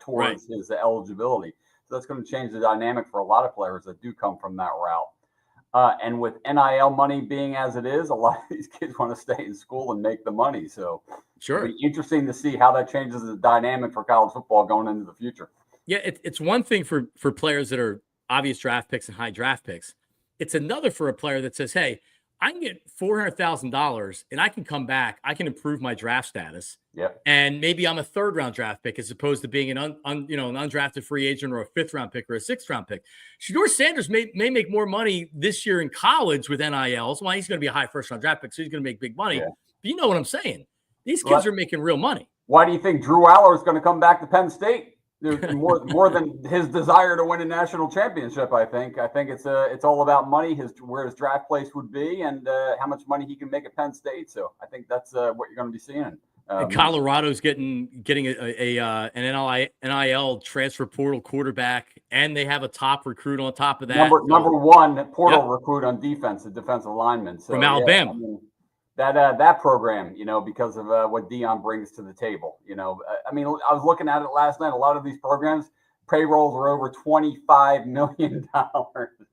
towards his eligibility. So that's going to change the dynamic for a lot of players that do come from that route. And with NIL money being as it is, a lot of these kids want to stay in school and make the money. So sure, it'll be interesting to see how that changes the dynamic for college football going into the future. Yeah, it's one thing for players that are obvious draft picks and high draft picks. It's another for a player that says, hey, I can get $400,000 and I can come back. I can improve my draft status. Yep. And maybe I'm a 3rd round draft pick as opposed to being an undrafted free agent or a 5th round pick or a 6th round pick. Shedeur Sanders may make more money this year in college with NILs. Well, he's going to be a high 1st round draft pick, so he's going to make big money. Yeah. But you know what I'm saying? These kids are making real money. Why do you think Drew Aller is going to come back to Penn State? There's more than his desire to win a national championship. I think it's all about money, where his draft place would be, and how much money he can make at Penn State. So I think that's what you're going to be seeing. And Colorado's getting an NIL transfer portal quarterback, and they have a top recruit on top of that. Number one portal recruit on defense, a defensive lineman. So, from Alabama. I mean, that program, because of what Dion brings to the table. I mean, I was looking at it last night. A lot of these programs, payrolls are over $25 million.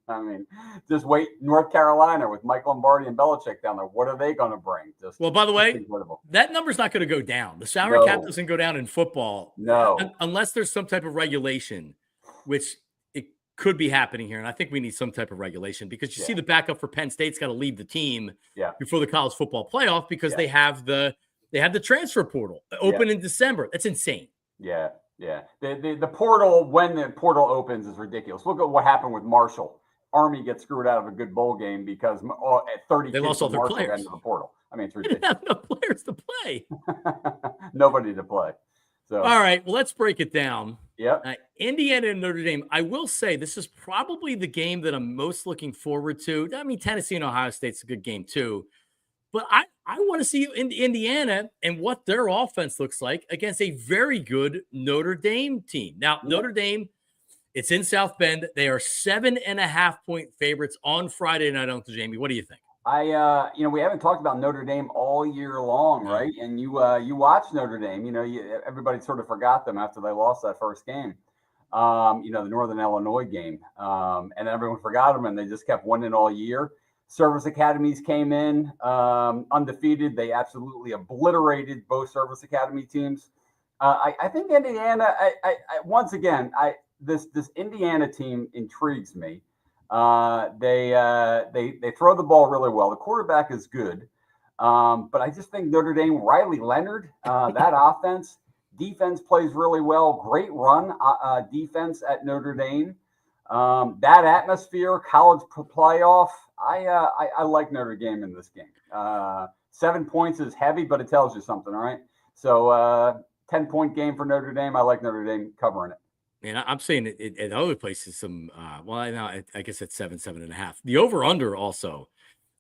I mean, just wait. North Carolina with Mike Lombardi and Belichick down there. What are they going to bring? Well, by the way, that number's not going to go down. The salary cap doesn't go down in football. No. Unless there's some type of regulation, which it could be happening here. And I think we need some type of regulation because you see the backup for Penn State's got to leave the team before the college football playoff because they have the transfer portal open in December. That's insane. Yeah. Yeah. The portal, when the portal opens, is ridiculous. Look at what happened with Marshall. Army gets screwed out of a good bowl game because at 30 they lost all their players into the portal. I mean, it's ridiculous. They didn't have enough players to play. Nobody to play. So all right, well, let's break it down. Yep. Indiana and Notre Dame. I will say this is probably the game that I'm most looking forward to. I mean, Tennessee and Ohio State's a good game too. But I want to see Indiana and what their offense looks like against a very good Notre Dame team. Now, Notre Dame, it's in South Bend. They are 7.5-point favorites on Friday night, Uncle Jamie. What do you think? We haven't talked about Notre Dame all year long, right? And you watch Notre Dame. Everybody sort of forgot them after they lost that first game. The Northern Illinois game, and everyone forgot them, and they just kept winning all year. Service academies came in undefeated. They absolutely obliterated both service academy teams. I think Indiana. Once again, this Indiana team intrigues me. They throw the ball really well. The quarterback is good, but I just think Notre Dame, Riley Leonard, that defense plays really well. Great run defense at Notre Dame. That atmosphere, college playoff. I like Notre Dame in this game. 7 points is heavy, but it tells you something, all right? So 10-point game for Notre Dame. I like Notre Dame covering it. And I'm saying it at other places some. I guess it's 7.5. The over/under also.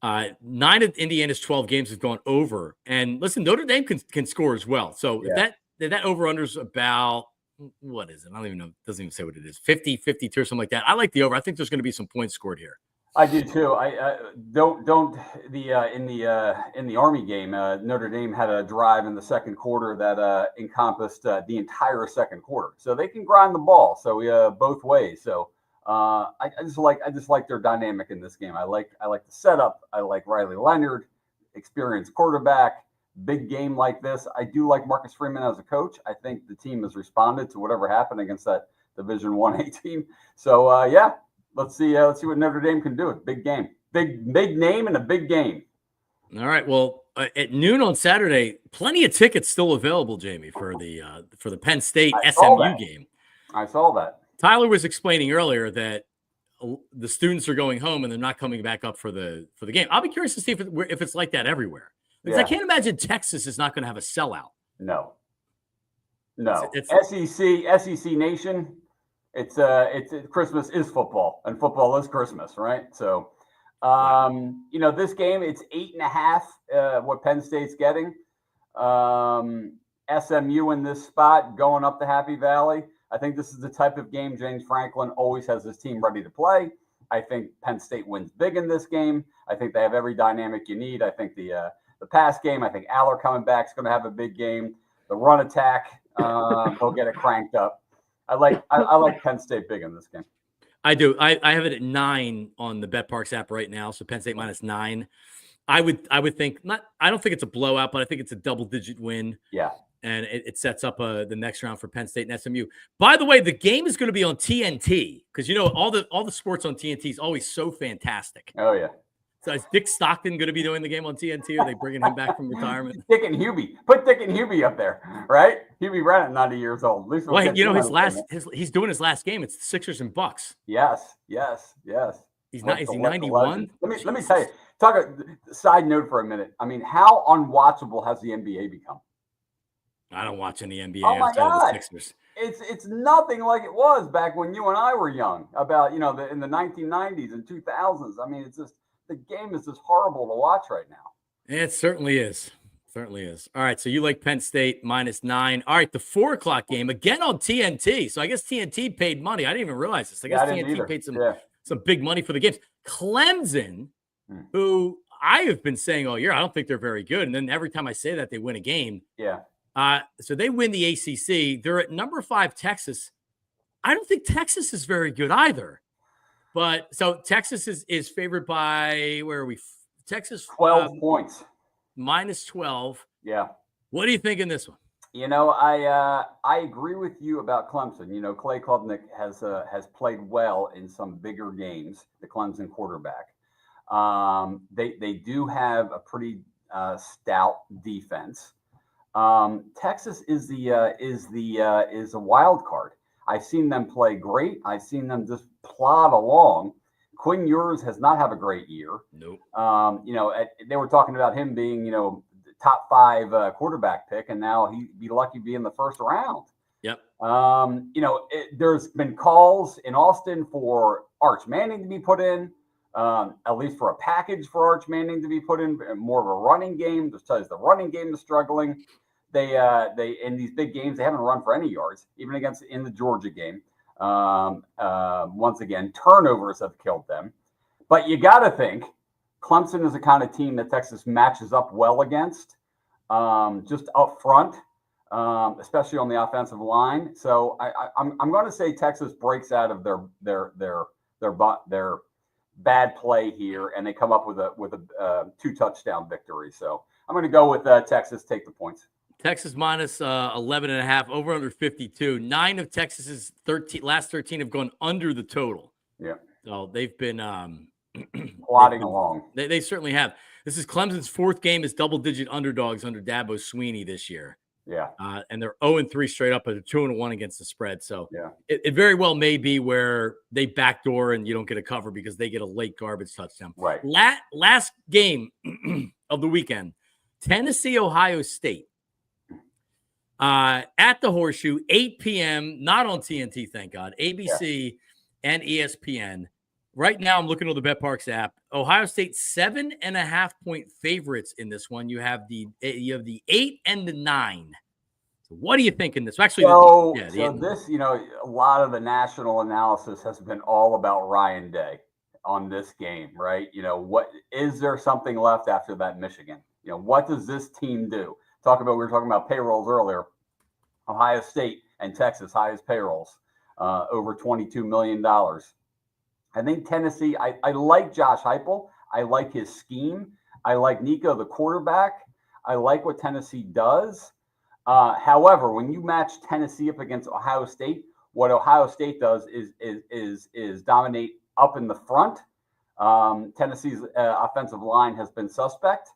9 of Indiana's 12 games have gone over. And listen, Notre Dame can score as well. So if that over/under is about. What is it? I don't even know. It doesn't even say what it is. 50, 52 or something like that. I like the over. I think there's going to be some points scored here. I do too. In the Army game, Notre Dame had a drive in the second quarter that encompassed the entire second quarter. So they can grind the ball. So both ways. So I just like their dynamic in this game. I like the setup. I like Riley Leonard, experienced quarterback. Big game like this. I do like Marcus Freeman as a coach. I think the team has responded to whatever happened against that Division 1A team. So let's see what Notre Dame can do. Big game, big name and a big game. All right. Well, at noon on Saturday, plenty of tickets still available, Jamie, for the Penn State SMU game. I saw that. Tyler was explaining earlier that the students are going home and they're not coming back up for the game. I'll be curious to see if it's like that everywhere. Because I can't imagine Texas is not going to have a sellout. No. It's SEC Nation. It's Christmas is football, and football is Christmas, right? So, this game, it's 8.5. What Penn State's getting. SMU in this spot, going up the Happy Valley. I think this is the type of game James Franklin always has his team ready to play. I think Penn State wins big in this game. I think they have every dynamic you need. I think the pass game, I think Aller coming back is going to have a big game. The run attack, they'll get it cranked up. I like Penn State big in this game. I do. I have it at 9 on the BetParks app right now. So Penn State -9. I would think not. I don't think it's a blowout, but I think it's a double-digit win. Yeah. And it sets up the next round for Penn State and SMU. By the way, the game is going to be on TNT because all the sports on TNT is always so fantastic. Oh yeah. So is Dick Stockton going to be doing the game on TNT? Are they bringing him back from retirement? Dick and Hubie. Put Dick and Hubie up there, right? Hubie ran at 90 years old. Well, he's doing his last game. It's the Sixers and Bucks. Yes. Is he 91? Let me tell you. Talk a side note for a minute. I mean, how unwatchable has the NBA become? I don't watch any NBA outside of the Sixers. It's nothing like it was back when you and I were young. About in the 1990s and 2000s. I mean, it's just the game is just horrible to watch right now. It certainly is. certainly is. All right, so you like Penn State -9. All right, the 4 o'clock game again on TNT. So I guess TNT paid money. I didn't even realize this. I guess TNT paid some big money for the games. Clemson, who I have been saying all year, I don't think they're very good. And then every time I say that, they win a game. Yeah. So they win the ACC. They're at number 5 Texas. I don't think Texas is very good either. But so Texas is favored by, where are we? Texas 12 points. -12. Yeah. What do you think in this one? I agree with you about Clemson. Clay Klubnik has played well in some bigger games, the Clemson quarterback. They do have a pretty stout defense. Texas is a wild card. I've seen them play great. I've seen them just plod along. Quinn Ewers has not had a great year. Nope. They were talking about him being, the top 5 quarterback pick, and now he'd be lucky to be in the first round. Yep. There's been calls in Austin for Arch Manning to be put in, at least for a package for Arch Manning to be put in, more of a running game, just because the running game is struggling. They in these big games, they haven't run for any yards, even in the Georgia game. Once again, turnovers have killed them. But you got to think Clemson is the kind of team that Texas matches up well against, just up front, especially on the offensive line. So I'm going to say Texas breaks out of their bad play here, and they come up with a 2-touchdown victory. So I'm going to go with Texas, take the points. Texas -11.5, over under 52. 9 of Texas's last 13 have gone under the total. Yeah. So they've been plodding along. They certainly have. This is Clemson's 4th game as double-digit underdogs under Dabo Swinney this year. Yeah. And they're 0-3 straight up, but they're 2-1 against the spread. So yeah, it very well may be where they backdoor and you don't get a cover because they get a late garbage touchdown. Right. Last game of the weekend, Tennessee, Ohio State. At the Horseshoe, 8 p.m., not on TNT, thank God, ABC and ESPN. Right now, I'm looking on the BetParks app. Ohio State 7.5-point favorites in this one. You have the 8 and the 9. So what do you think in this? Actually, this, a lot of the national analysis has been all about Ryan Day on this game, right? What is there something left after that Michigan? What does this team do? We were talking about payrolls earlier. Ohio State and Texas, highest payrolls, over $22 million. I think Tennessee, I like Josh Heupel. I like his scheme. I like Nico, the quarterback. I like what Tennessee does. However, when you match Tennessee up against Ohio State, what Ohio State does is dominate up in the front. Tennessee's offensive line has been suspect.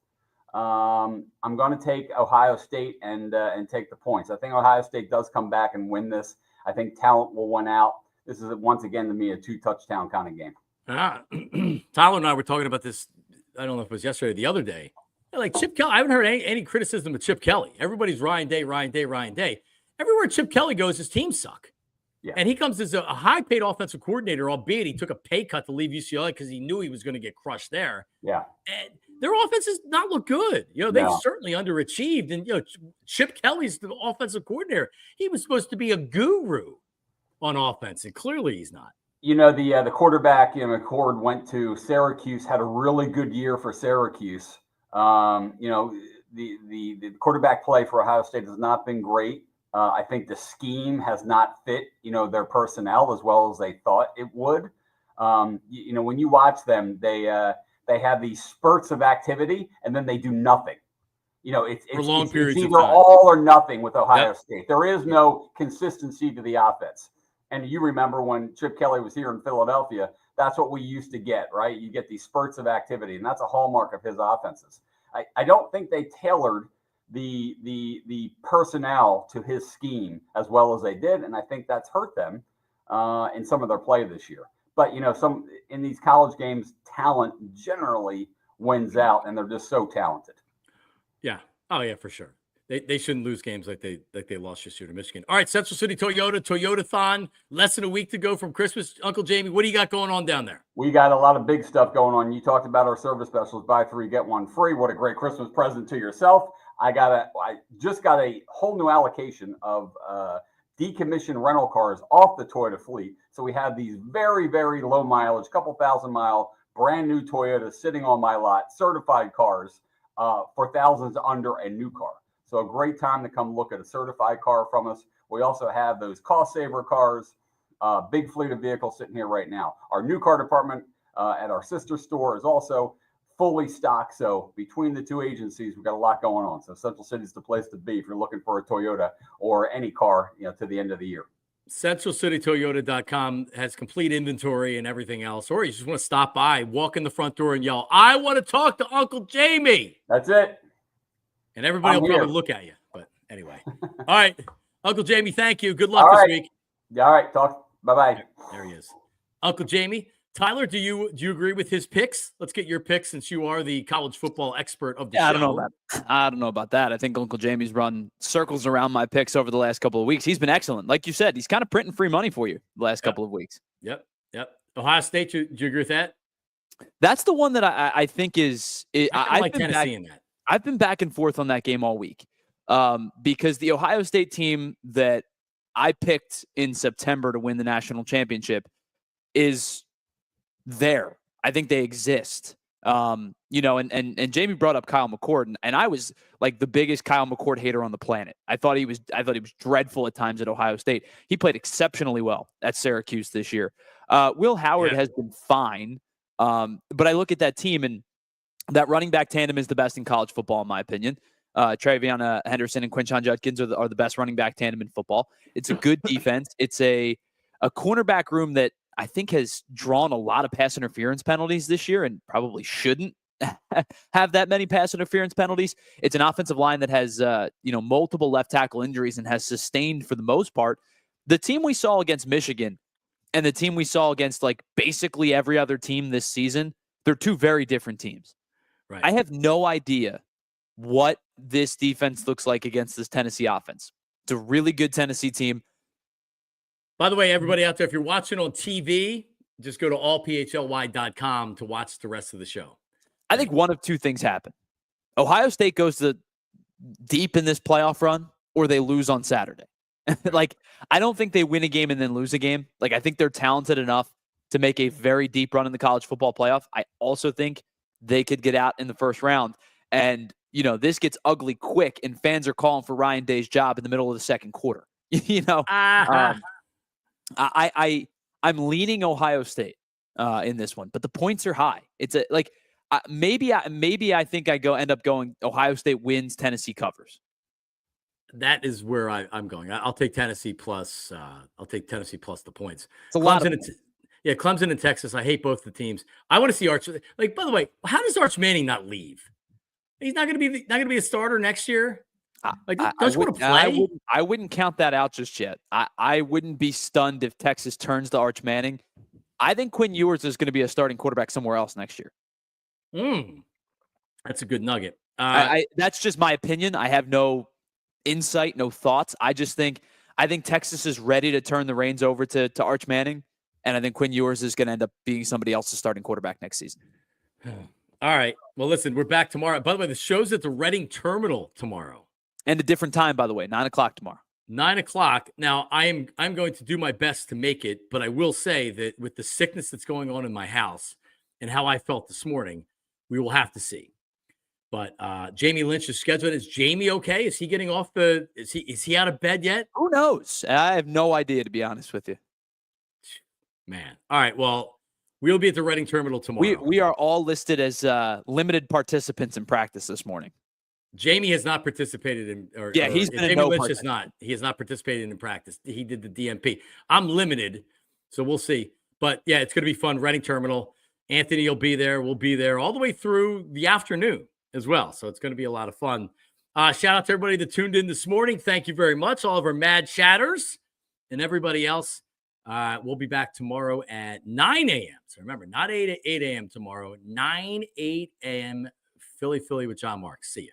I'm going to take Ohio State and take the points. I think Ohio State does come back and win this. I think talent will win out. This is once again to me a 2-touchdown kind of game. Tyler and I were talking about this. I don't know if it was yesterday or the other day. Like Chip Kelly, I haven't heard any criticism of Chip Kelly. Everybody's Ryan Day. Everywhere Chip Kelly goes, his teams suck. Yeah. And he comes as a high-paid offensive coordinator, albeit he took a pay cut to leave UCLA because he knew he was going to get crushed there. Yeah. And their offense does not look good. They've certainly underachieved. And, Chip Kelly's the offensive coordinator. He was supposed to be a guru on offense, and clearly he's not. The quarterback, McCord went to Syracuse, had a really good year for Syracuse. The quarterback play for Ohio State has not been great. I think the scheme has not fit, their personnel as well as they thought it would. When you watch them, they have these spurts of activity and then they do nothing. It's either all or nothing with Ohio State. There is no consistency to the offense. And you remember when Chip Kelly was here in Philadelphia, that's what we used to get, right? You get these spurts of activity, and that's a hallmark of his offenses. I don't think they tailored the personnel to his scheme as well as they did, and I think that's hurt them in some of their play this year. But some in these college games, talent generally wins out, and they're just so talented. Yeah. Oh yeah, for sure. They shouldn't lose games like they lost this year to Michigan. All right, Central City Toyota-thon. Less than a week to go from Christmas. Uncle Jamie, what do you got going on down there? We got a lot of big stuff going on. You talked about our service specials: buy 3 get 1 free. What a great Christmas present to yourself. I just got a whole new allocation of decommissioned rental cars off the Toyota fleet. So we have these very, very low mileage, couple thousand mile, brand new Toyota sitting on my lot, certified cars for thousands under a new car. So a great time to come look at a certified car from us. We also have those cost saver cars, big fleet of vehicles sitting here right now. Our new car department at our sister store is also fully stocked. So between the two agencies, we've got a lot going on. So Central City is the place to be if you're looking for a Toyota or any car, to the end of the year. CentralCityToyota.com has complete inventory and everything else. Or you just want to stop by, walk in the front door and yell, "I want to talk to Uncle Jamie." That's it. And everybody will probably look at you. But anyway. All right. Uncle Jamie, thank you. Good luck this week. All right. Talk. Bye-bye. There he is. Uncle Jamie. Tyler, do you agree with his picks? Let's get your picks since you are the college football expert of the show. I don't know about that. I think Uncle Jamie's run circles around my picks over the last couple of weeks. He's been excellent. Like you said, he's kind of printing free money for you the last couple of weeks. Yep. Ohio State, do you agree with that? That's the one that I think is I like Tennessee in that. I've been back and forth on that game all week because the Ohio State team that I picked in September to win the national championship is there. I think they exist. And Jamie brought up Kyle McCord, and I was like the biggest Kyle McCord hater on the planet. I thought he was dreadful at times at Ohio State. He played exceptionally well at Syracuse this year. Will Howard has been fine. But I look at that team, and that running back tandem is the best in college football, in my opinion. Travion Henderson and Quinshon Judkins are the best running back tandem in football. It's a good defense. It's a cornerback room that I think has drawn a lot of pass interference penalties this year and probably shouldn't have that many pass interference penalties. It's an offensive line that has multiple left tackle injuries and has sustained, for the most part, the team we saw against Michigan and the team we saw against like basically every other team this season. They're two very different teams. Right. I have no idea what this defense looks like against this Tennessee offense. It's a really good Tennessee team. By the way, everybody out there, if you're watching on TV, just go to allphly.com to watch the rest of the show. I think one of two things happen. Ohio State goes deep in this playoff run, or they lose on Saturday. I don't think they win a game and then lose a game. I think they're talented enough to make a very deep run in the college football playoff. I also think they could get out in the first round. And, this gets ugly quick, and fans are calling for Ryan Day's job in the middle of the second quarter. I'm leaning Ohio State in this one, but the points are high. It's maybe I think I end up going Ohio State wins, Tennessee covers. That is where I'm going. I'll take Tennessee plus. I'll take Tennessee plus the points. It's a lot of Clemson and Texas. I hate both the teams. I want to see Arch. By the way, how does Arch Manning not leave? He's not going to be a starter next year. Don't you want to play? I wouldn't count that out just yet. I wouldn't be stunned if Texas turns to Arch Manning. I think Quinn Ewers is going to be a starting quarterback somewhere else next year. That's a good nugget. That's just my opinion. I have no insight, no thoughts. I think Texas is ready to turn the reins over to Arch Manning, and I think Quinn Ewers is going to end up being somebody else's starting quarterback next season. All right. Well, listen, we're back tomorrow. By the way, the show's at the Reading Terminal tomorrow. And a different time, by the way, 9:00 tomorrow. 9:00. Now, I'm going to do my best to make it, but I will say that with the sickness that's going on in my house and how I felt this morning, we will have to see. But Jamie Lynch is scheduled. Is Jamie okay? Is he getting off is he out of bed yet? Who knows? I have no idea, to be honest with you. Man. All right. Well, we'll be at the Reading Terminal tomorrow. We are all listed as limited participants in practice this morning. Jamie has not participated in. He's been Jamie Lynch has not. He has not participated in practice. He did the DMP. I'm limited, so we'll see. But yeah, it's going to be fun. Reading Terminal. Anthony will be there. We'll be there all the way through the afternoon as well. So it's going to be a lot of fun. Shout out to everybody that tuned in this morning. Thank you very much. All of our mad chatters and everybody else. We'll be back tomorrow at 9 a.m. So remember, not 8 a.m. tomorrow. 8 a.m. Philly with Jon Marks. See you.